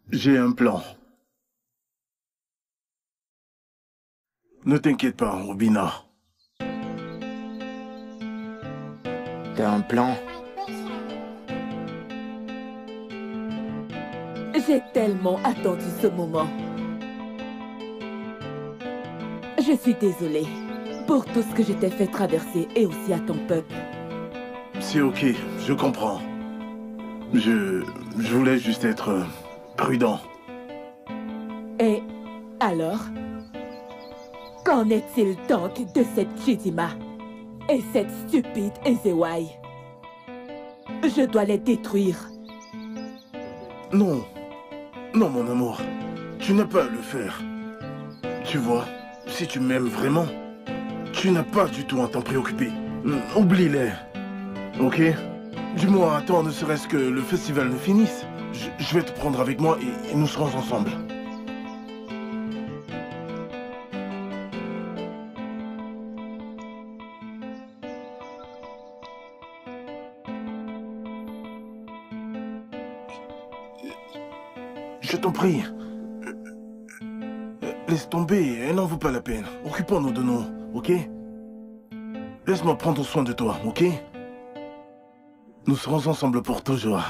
J'ai un plan. Ne t'inquiète pas, Robina. T'as un plan? J'ai tellement attendu ce moment. Je suis désolée pour tout ce que je t'ai fait traverser et aussi à ton peuple. C'est ok, je comprends. Je voulais juste être prudent. Et alors? Qu'en est-il donc de cette Chidima et cette stupide Ezewai? Je dois les détruire. Non. Non, mon amour. Tu n'as pas à le faire. Tu vois, si tu m'aimes vraiment, tu n'as pas du tout à t'en préoccuper. Oublie-les. Ok? Du moins, attends, ne serait-ce que le festival ne finisse. Je vais te prendre avec moi et nous serons ensemble. Je t'en prie. Laisse tomber, elle n'en vaut pas la peine. Occupons-nous de nous, ok? Laisse-moi prendre soin de toi, ok? Nous serons ensemble pour toujours.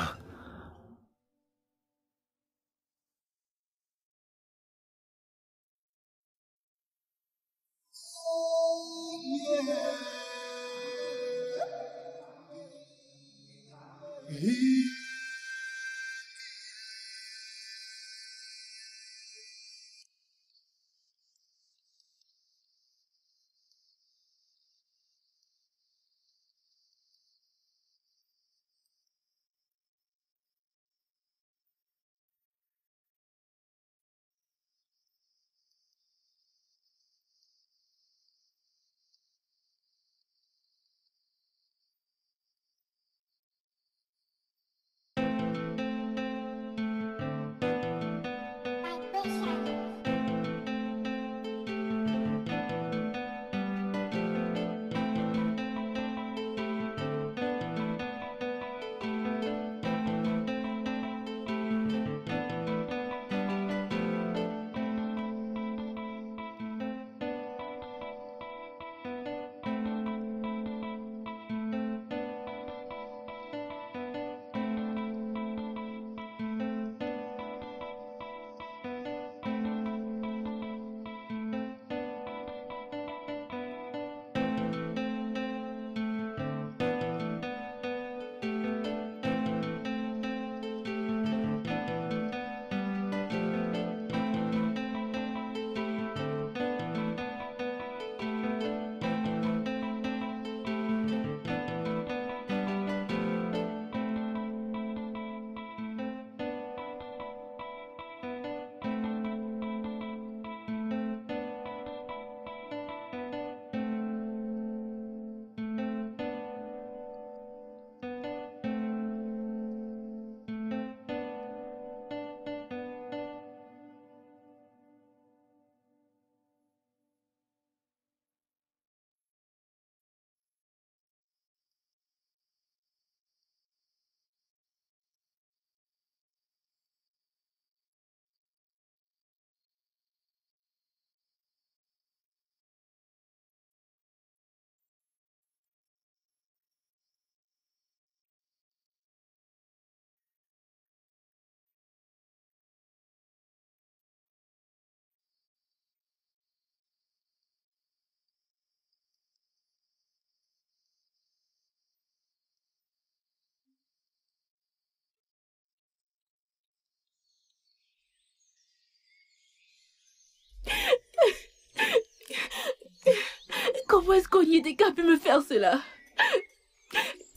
Comment est-ce qu'Onyedika a pu me faire cela?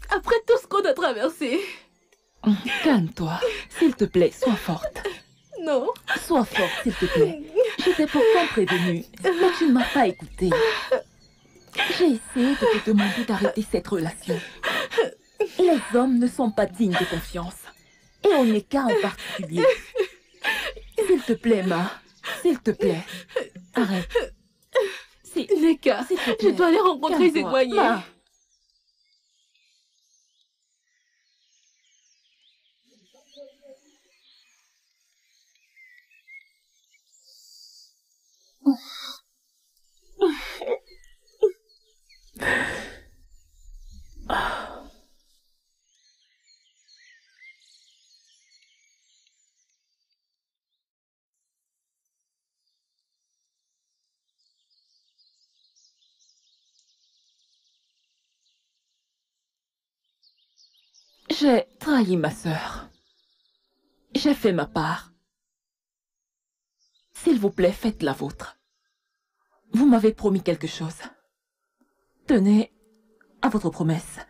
Après tout ce qu'on a traversé. Calme-toi. S'il te plaît, sois forte. Non. Sois forte, s'il te plaît. Je t'ai pourtant prévenue, mais tu ne m'as pas écoutée. J'ai essayé de te demander d'arrêter cette relation. Les hommes ne sont pas dignes de confiance. Et Onyeka en particulier. S'il te plaît, Ma. S'il te plaît. Arrête. Neka, je dois aller rencontrer ces douaniers. J'ai trahi ma sœur. J'ai fait ma part. S'il vous plaît, faites la vôtre. Vous m'avez promis quelque chose. Tenez à votre promesse.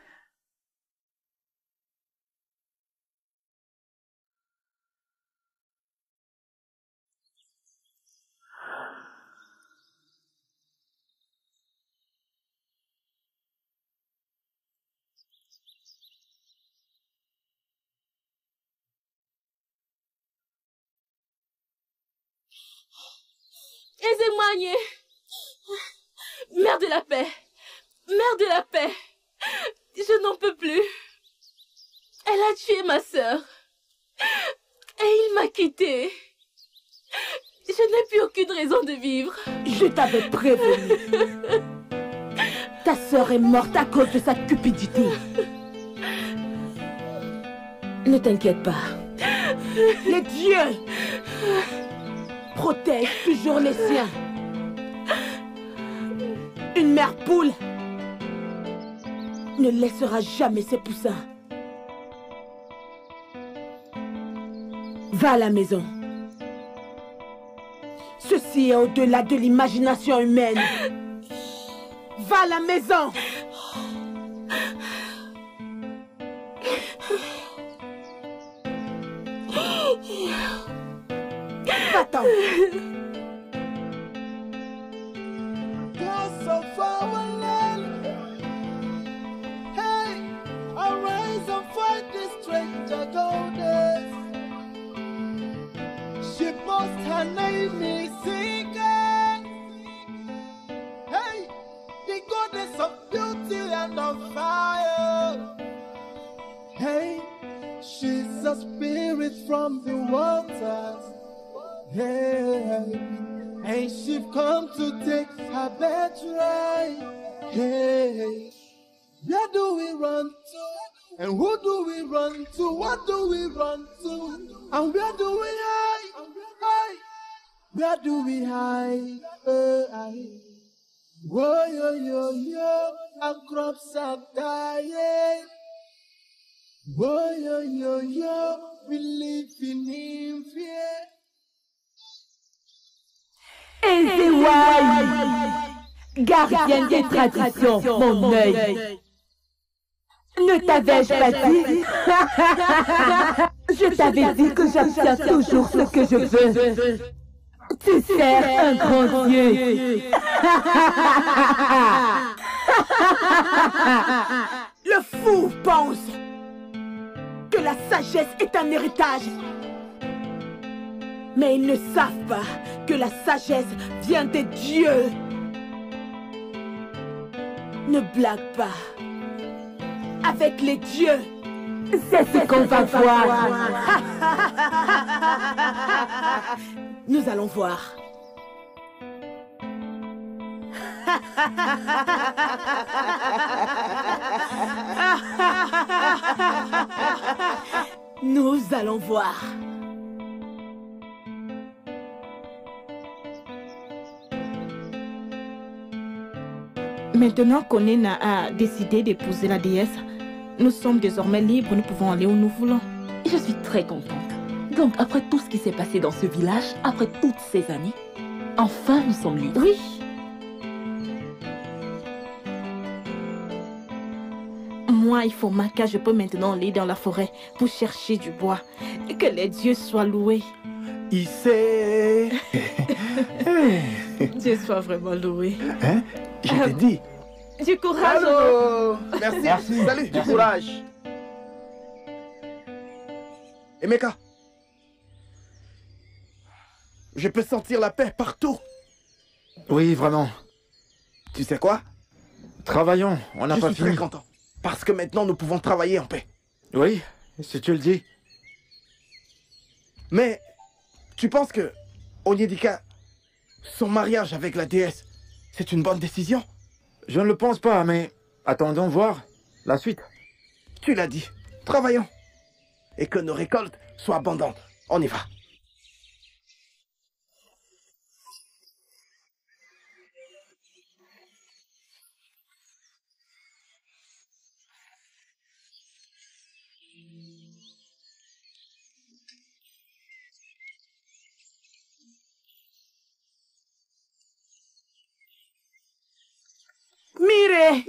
Ezemanye! Mère de la paix! Mère de la paix! Je n'en peux plus. Elle a tué ma sœur. Et il m'a quittée. Je n'ai plus aucune raison de vivre. Je t'avais prévenu. Ta sœur est morte à cause de sa cupidité. Ne t'inquiète pas. Les dieux protègent toujours les siens. Une mère poule ne laissera jamais ses poussins. Va à la maison. Ceci est au-delà de l'imagination humaine. Va à la maison. Va-t'en. Her name is Sika. Hey, the goddess of beauty and of fire. Hey, she's a spirit from the waters. Hey, and she's come to take her birthright. Hey, where do we run to? And who do we run to? What do we run to? And where do we hide? Where do we hide? Whoa, yo, yo, yo, our crops are dying. Whoa, yo, yo, yo, we live in fear. Ezewai, gardienne des traditions, mon œil. Ne t'avais-je pas dit? Je t'avais dit que j'obtiens toujours ce que je veux. Tu sers un grand Dieu. Le fou pense que la sagesse est un héritage. Mais ils ne savent pas que la sagesse vient des dieux. Ne blague pas. Avec les dieux, c'est ce qu'on va voir. Nous allons voir. Nous allons voir. Maintenant qu'Onena a décidé d'épouser la déesse, nous sommes désormais libres, nous pouvons aller où nous voulons. Je suis très contente. Donc, après tout ce qui s'est passé dans ce village, après toutes ces années, enfin nous sommes libres. Oui. moi, Ifomaka, je peux maintenant aller dans la forêt pour chercher du bois. Et que les dieux soient loués. Il sait. Dieu soit vraiment loué. Hein? Je t'ai dit. Du courage. Allô. Merci. Merci. Salut. Du courage. Emeka. Je peux sentir la paix partout. Oui, vraiment. Tu sais quoi? Travaillons, on n'a pas Je suis fini. très content. Parce que maintenant, nous pouvons travailler en paix. Oui, si tu le dis. Mais, tu penses que Onyedika, son mariage avec la déesse, c'est une bonne décision? Je ne le pense pas, mais attendons voir la suite. Tu l'as dit. Travaillons. Et que nos récoltes soient abondantes. On y va. Miré!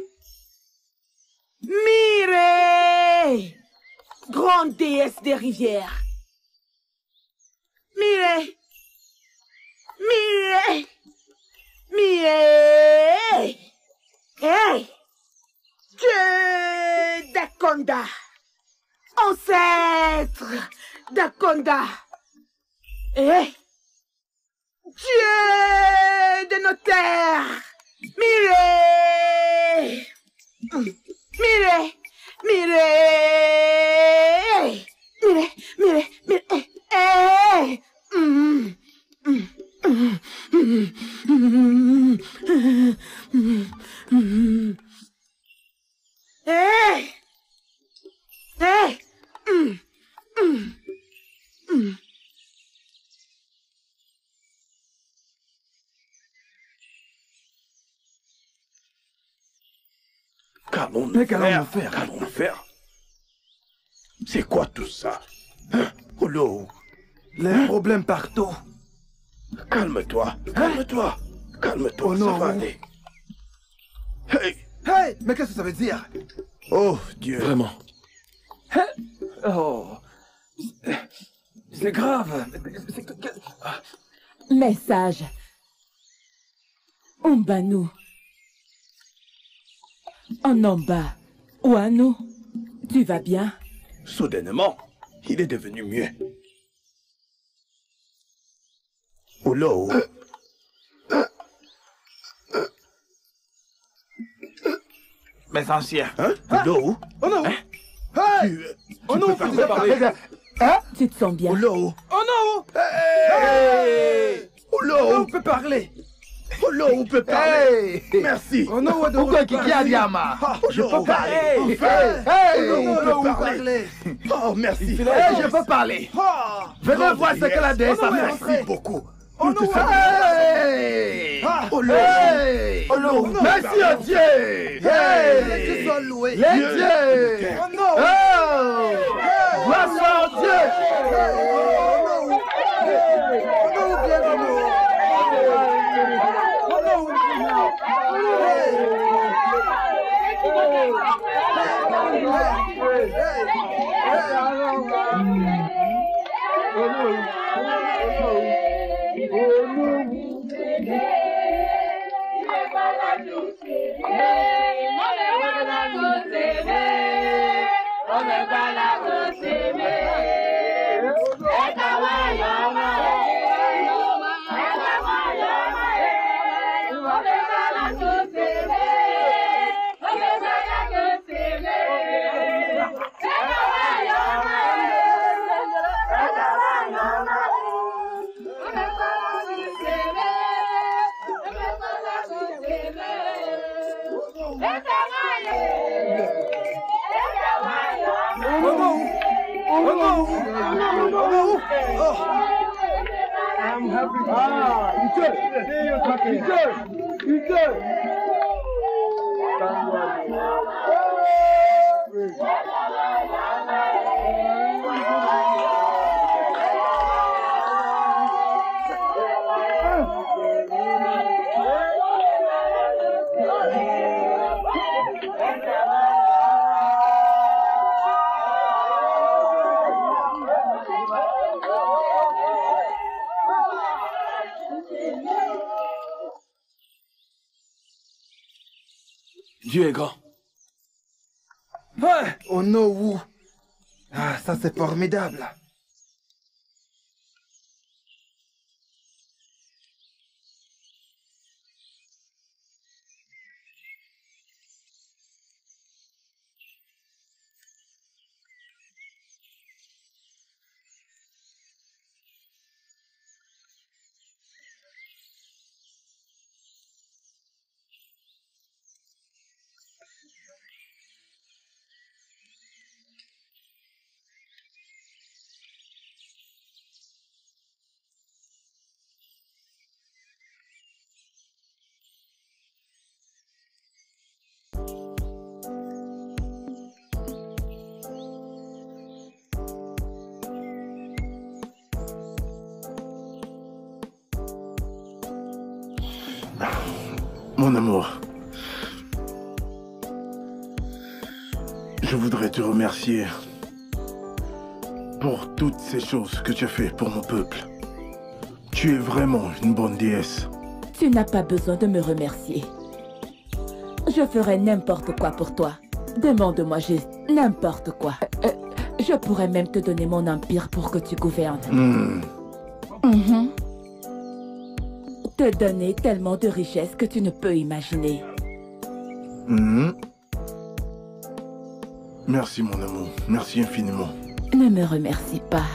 Miré! Grande déesse des rivières. Miré! Miré! Miré! Hey! Dieu d'Akonda! Ancêtre d'Akonda! Hey! Dieu de nos terres! Miré! Miré! Miré! Miré! Miré! Miré! Hey! Hey! Hey! Qu'allons-nous faire? Qu'allons-nous faire? C'est quoi tout ça? Hein? Olo, Les problèmes partout. calme-toi, calme-toi, calme-toi, Oh ça non. va aller. Hey! Hey, mais qu'est-ce que ça veut dire? Oh Dieu! Vraiment. Oh. C'est grave. Message. Umbanu. Onomba. Ouanu. Tu vas bien? Soudainement, il est devenu mieux. Olo. Mes anciens. Hein? Olo. Oh non. Hey. Oh non, peux parler. Hein? Tu te sens bien? Olo. Oh non. Hey! Olo, on peut parler. Olo, on peut parler. Hey. Merci. Oh non, pourquoi Kiki Adiama? Je peux parler. Hey, on peut parler. Oh, merci. Hey, je peux parler. Venez voir ce que la déesse a fait. Merci beaucoup. Oh non, hey! Olo. Hey! Olo. Merci à Dieu! Hey! Les dieux sont loués! Les dieux! Oh non! Oh! Gloire à Dieu! I'm happy. Ah, you good. You good. You good. Dieu est grand. Ouais. Onowu. Ah, ça c'est formidable. Mon amour, je voudrais te remercier pour toutes ces choses que tu as fait pour mon peuple. Tu es vraiment une bonne déesse. Tu n'as pas besoin de me remercier. Je ferai n'importe quoi pour toi. Demande-moi juste n'importe quoi. Je pourrais même te donner mon empire pour que tu gouvernes. Te donner tellement de richesses que tu ne peux imaginer. Merci mon amour, merci infiniment. Ne me remercie pas.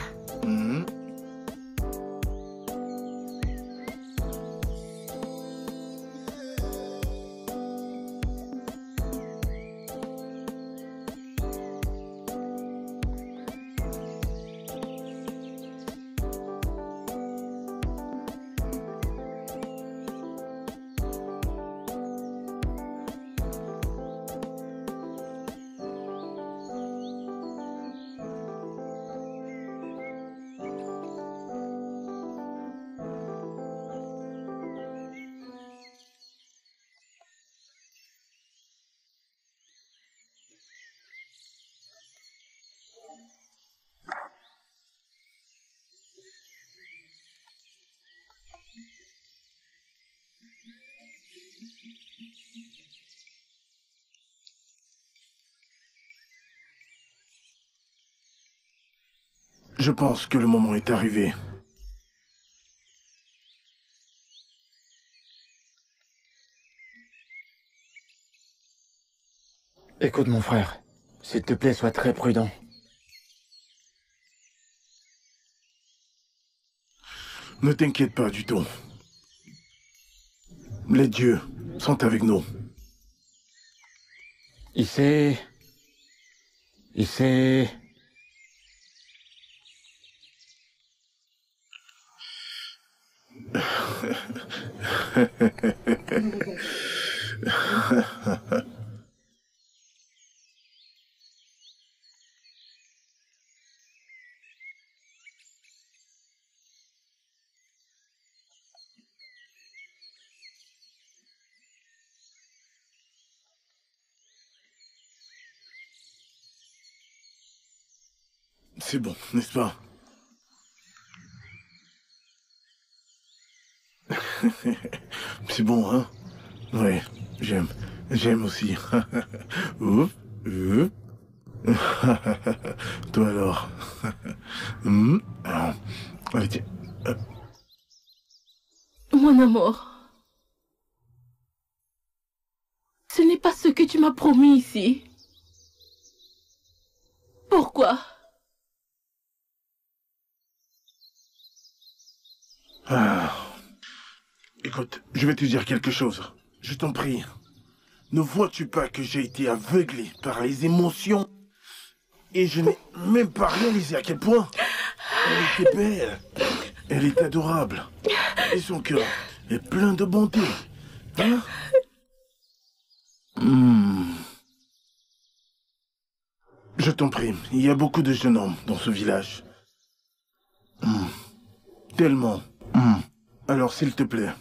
Je pense que le moment est arrivé. Écoute mon frère, s'il te plaît, sois très prudent. Ne t'inquiète pas du tout. Les dieux sont avec nous. Il sait... C'est bon, n'est-ce pas? C'est bon, hein? Ouais, j'aime. J'aime aussi. Toi alors. Allez, tiens. Mon amour. Ce n'est pas ce que tu m'as promis ici. Pourquoi? Écoute, je vais te dire quelque chose. Je t'en prie. Ne vois-tu pas que j'ai été aveuglé par les émotions? Et je n'ai même pas réalisé à quel point elle était belle. Elle est adorable. Et son cœur est plein de bonté. Hein? Je t'en prie, il y a beaucoup de jeunes hommes dans ce village. Tellement. Alors s'il te plaît,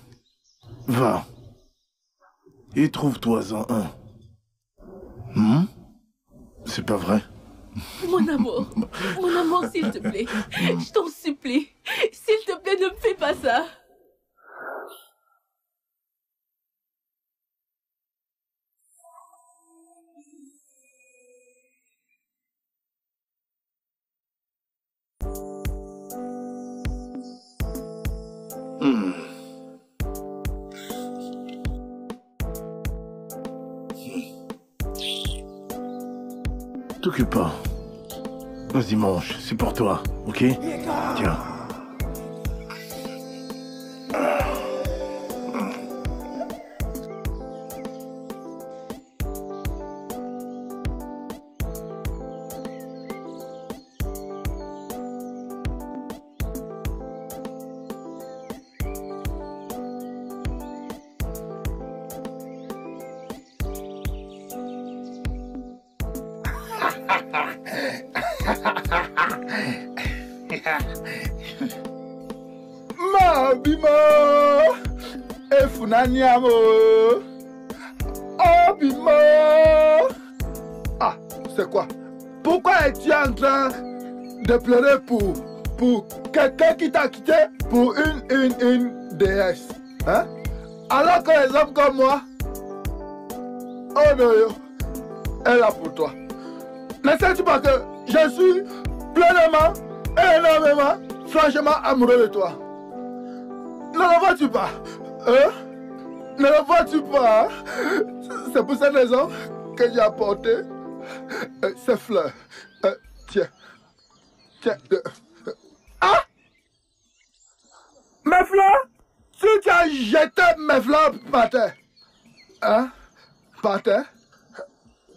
va. Et trouve-toi-en un. C'est pas vrai? Mon amour, s'il te plaît, je t'en supplie. S'il te plaît, ne me fais pas ça. T'occupe pas. Vas-y, mange, c'est pour toi, ok? Tiens. Ma bima efunaniamo. Oh bima. Ah, c'est quoi? Pourquoi es-tu en train de pleurer pour quelqu'un qui t'a quitté pour une déesse? Hein? Alors que les hommes comme moi, oh non, yo, elle est là pour toi. Ne sais-tu pas que je suis pleinement et énormément, franchement amoureux de toi? Ne le vois-tu pas? Hein? Ne le vois-tu pas? C'est pour cette raison que j'ai apporté ces fleurs. Tiens. Tiens. Ah! Mes fleurs? Tu as jeté mes fleurs par terre. Hein? Par terre?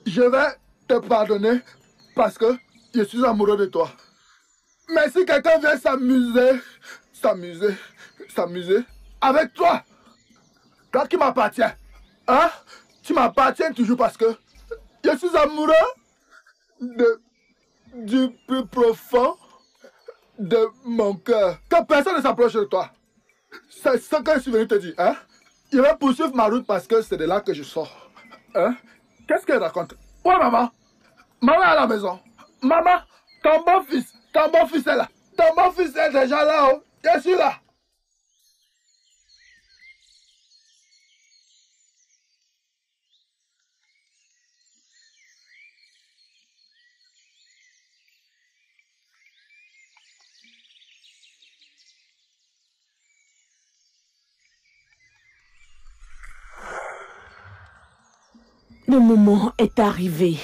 Je vais te pardonner parce que je suis amoureux de toi. Mais si quelqu'un vient s'amuser avec toi, toi qui m'appartiens, hein? Tu m'appartiens toujours parce que je suis amoureux du plus profond de mon cœur. Que personne ne s'approche de toi. C'est ce que je suis venu te dire, hein? Je vais poursuivre ma route parce que c'est de là que je sors. Hein? Qu'est-ce qu'elle raconte? Ouais, maman. Maman est à la maison. Maman, ton beau-fils est là. Ton beau-fils est déjà là, oh. Je suis là. Le moment est arrivé.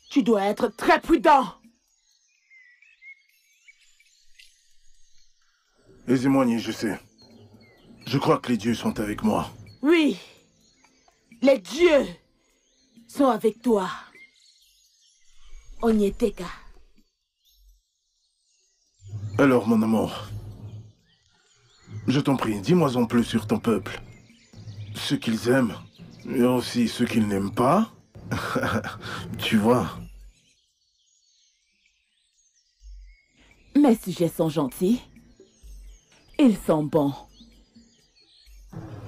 Tu dois être très prudent. Les émoignés, je sais. Je crois que les dieux sont avec moi. Oui, les dieux sont avec toi. Onyeteka. Alors, mon amour, je t'en prie, dis-moi en plus sur ton peuple. Ce qu'ils aiment, et aussi ce qu'ils n'aiment pas. Tu vois. Mes sujets sont gentils. Ils sont bons.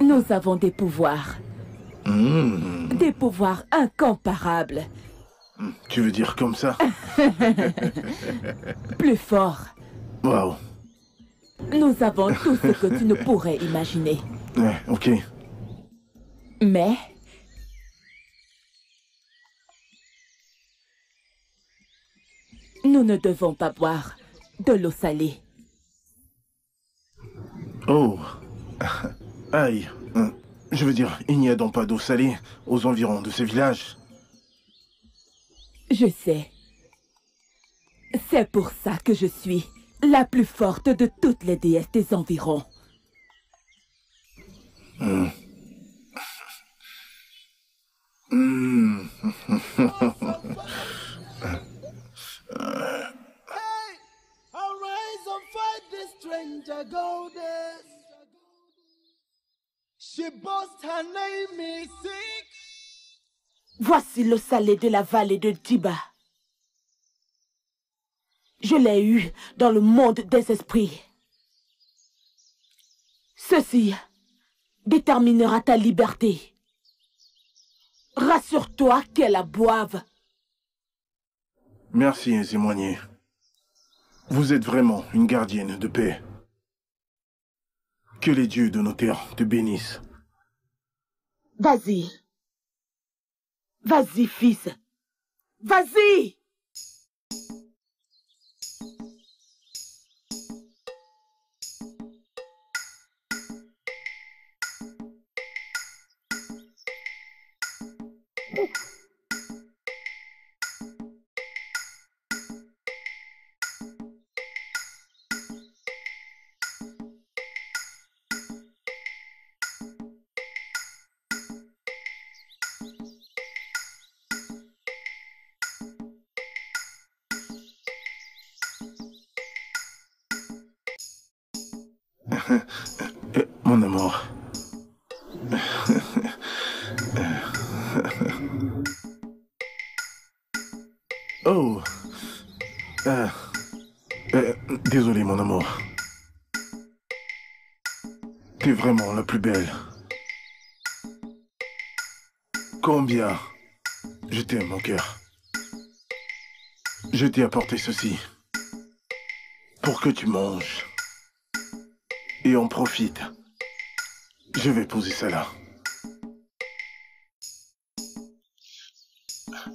Nous avons des pouvoirs. Des pouvoirs incomparables. Tu veux dire comme ça? Plus fort. Waouh. Nous avons tout ce que tu ne pourrais imaginer. Ouais, ok. Mais nous ne devons pas boire de l'eau salée. Oh. Aïe. Je veux dire, il n'y a donc pas d'eau salée aux environs de ces villages? Je sais. C'est pour ça que je suis la plus forte de toutes les déesses des environs. Arise and fight this stranger goddess. She boasts her name is sick. Voici l'eau salée de la vallée de Diba. Je l'ai eue dans le monde des esprits. Ceci déterminera ta liberté. Rassure-toi qu'elle la boive. Merci, Zémoigné. Vous êtes vraiment une gardienne de paix. Que les dieux de nos terres te bénissent. Vas-y. Vas-y, fils. Vas-y! Mon amour. Oh. Désolé, mon amour. T'es vraiment la plus belle. Combien je t'aime, mon cœur. Je t'ai apporté ceci pour que tu manges. Et en profite. Je vais poser ça là.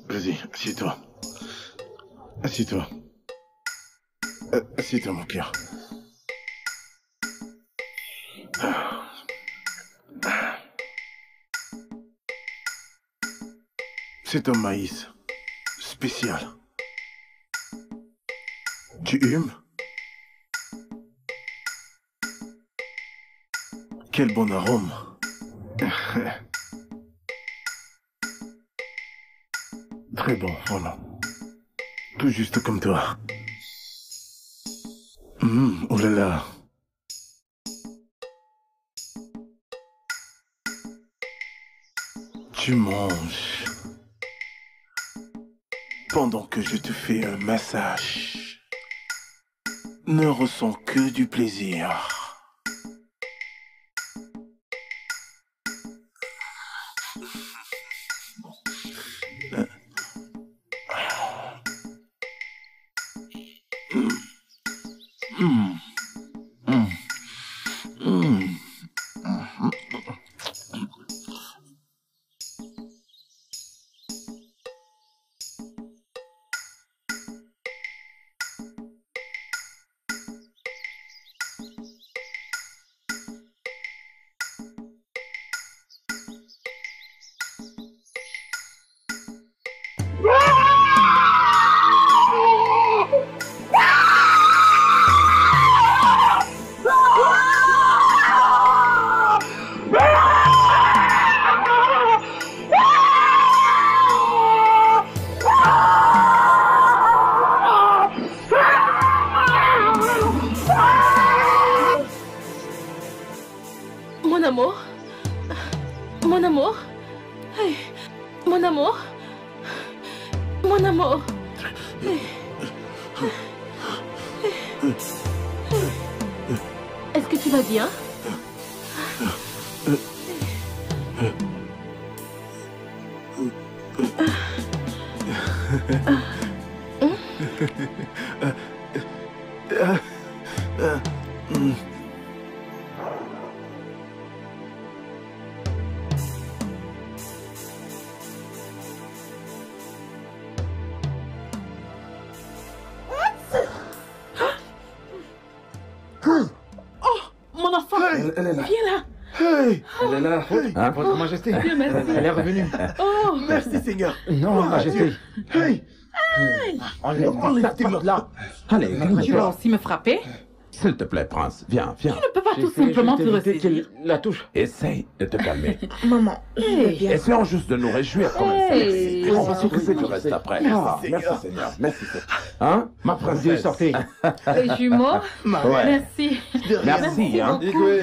Vas-y, assieds-toi. Assieds-toi. Assieds-toi, mon cœur. C'est un maïs spécial. Tu humes? Quel bon arôme. Très bon, voilà. Tout juste comme toi. Oh là là. Tu manges pendant que je te fais un massage. Ne ressens que du plaisir. Mon amour. Mon amour. Hey. Mon amour. Mon amour. Hey. Est-ce que tu vas bien? Mon enfant, Elle est là. viens là. Hey. Elle est là. Hein, Votre Majesté. Dieu merci. Elle est revenue. Oh, Merci, Seigneur. Non, Majesté. Hey. Enlève tes mains là. Allez, tu vas aussi me frapper? s'il te plaît, Prince, viens, viens. Tu ne peux pas tout simplement te ressaisir. La touche. Essaye de te calmer. Maman, je vais bien. Essayons juste de nous réjouir comme Hey. On va s'occuper du reste après. Merci, Merci, Seigneur. Merci, Seigneur. Hein, ma Dieu, princesse. sortez. Les jumeaux, Ouais. merci. Merci, hein.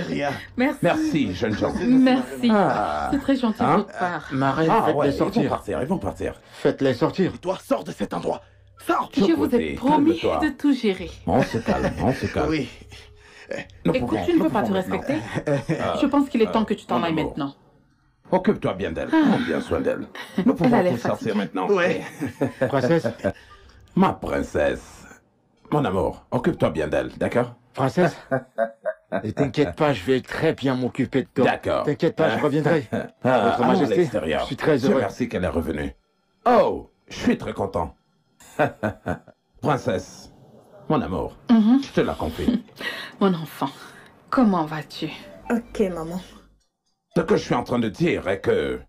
Rien. Merci. Merci, jeune gens. Merci. Ah. C'est très gentil Hein? de votre part. Ma reine, Ah faites-les ouais, ils vont sortir. partir, ils vont partir. Faites-les sortir. Toi, sors de cet endroit. Sors. Je vous Chocodé, ai promis calme-toi. de tout gérer. On se calme, on se calme. Oui. Nous Écoute, pouvons- tu ne nous veux pas te pouvons maintenant. respecter? Je pense qu'il est temps que tu t'en mon ailles amour. maintenant. Occupe-toi bien d'elle. Prends bien soin d'elle. Nous Elle pouvons a l'air tous sortir fatiguée. maintenant. Ouais. Princesse. Ma princesse. Mon amour, occupe-toi bien d'elle, d'accord? Princesse. Ne t'inquiète pas, je vais très bien m'occuper de toi. D'accord. T'inquiète pas, je reviendrai. Votre allons à Majesté, l'extérieur. je suis très Dieu heureux. merci qu'elle est revenue. Oh, je suis très content. Princesse, mon amour, je te la confie. Mon enfant, comment vas-tu? Ok, maman. Ce que je suis en train de dire est que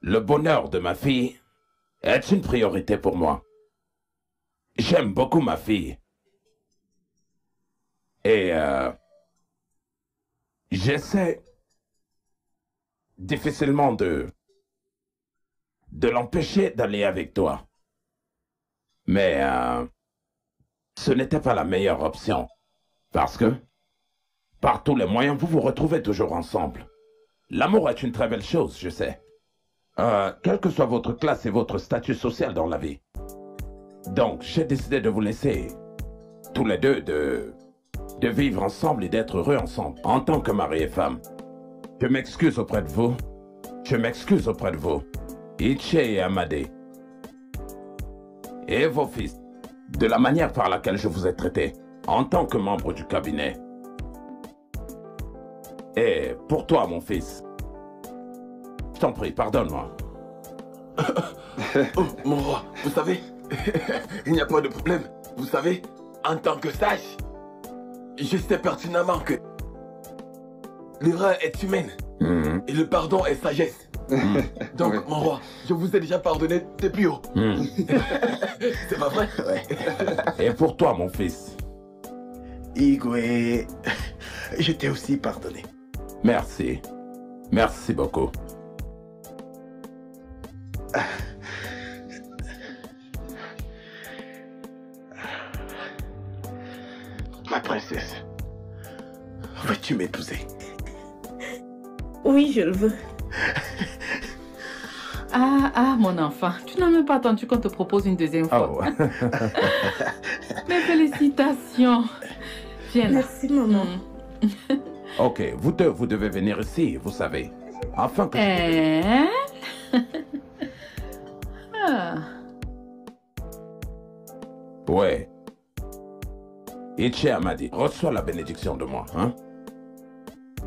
le bonheur de ma fille est une priorité pour moi. J'aime beaucoup ma fille. Et j'essaie difficilement de l'empêcher d'aller avec toi. Mais ce n'était pas la meilleure option. Parce que Par tous les moyens, vous vous retrouvez toujours ensemble. L'amour est une très belle chose, je sais. Quelle que soit votre classe et votre statut social dans la vie. Donc, j'ai décidé de vous laisser, tous les deux, de vivre ensemble et d'être heureux ensemble, en tant que mari et femme. Je m'excuse auprès de vous. Je m'excuse auprès de vous. Iche et Amadé. Et vos fils. De la manière par laquelle je vous ai traité, en tant que membre du cabinet. Et pour toi, mon fils. Je t'en prie, pardonne-moi. Oh, mon roi, vous savez, il n'y a pas de problème. Vous savez, en tant que sage, je sais pertinemment que l'erreur est humaine et le pardon est sagesse. Donc, mon roi, je vous ai déjà pardonné depuis haut. C'est pas vrai? Et pour toi, mon fils? Igwe, je t'ai aussi pardonné. Merci. Merci beaucoup. Ma princesse, veux-tu m'épouser? Oui, je le veux. Ah, mon enfant, tu n'as même pas attendu qu'on te propose une deuxième fois. Oh. Mes félicitations. Viens là. Merci, maman. Ok, vous deux, vous devez venir ici, vous savez. Afin que... Ah. Ouais. Iche Amadi, reçois la bénédiction de moi, hein?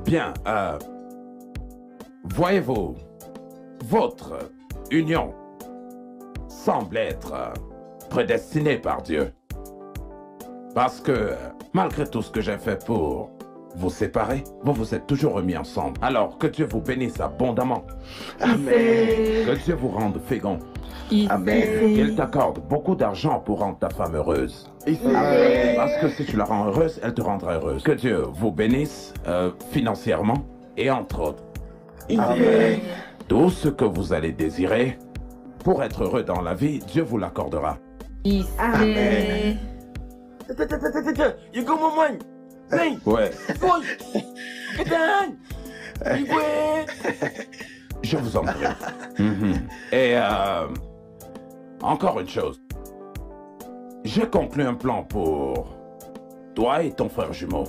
Bien, voyez-vous, votre union semble être prédestinée par Dieu. Parce que, malgré tout ce que j'ai fait pour vous séparer, vous vous êtes toujours remis ensemble. Alors, que Dieu vous bénisse abondamment. Amen. Que Dieu vous rende fécond. Amen. Qu'il t'accorde beaucoup d'argent pour rendre ta femme heureuse. Amen. Parce que si tu la rends heureuse, elle te rendra heureuse. Que Dieu vous bénisse financièrement et entre autres. Amen. Tout ce que vous allez désirer pour être heureux dans la vie, Dieu vous l'accordera. Amen. Ouais. Ouais. Je vous en prie. Et encore une chose. J'ai conclu un plan pour toi et ton frère jumeau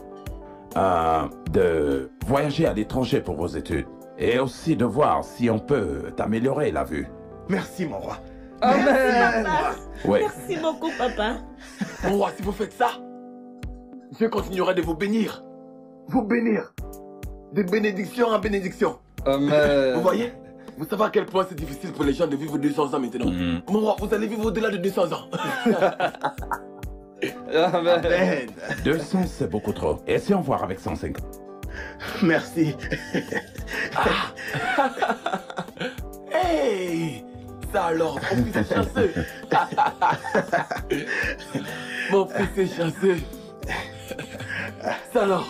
de voyager à l'étranger pour vos études et aussi de voir si on peut t'améliorer la vue. Merci, mon roi. Merci, papa. Ouais. Merci beaucoup, papa. Mon roi, si vous faites ça, je continuerai de vous bénir. Vous bénir. De bénédiction en bénédiction. Amen. Vous voyez? Vous savez à quel point c'est difficile pour les gens de vivre 200 ans maintenant. Mon roi, vous allez vivre au-delà de 200 ans. Amen. 200, c'est beaucoup trop. Et si on voit avec 150? Merci. Hey! Ça alors, mon fils est chanceux. Mon fils est chanceux. Ça alors.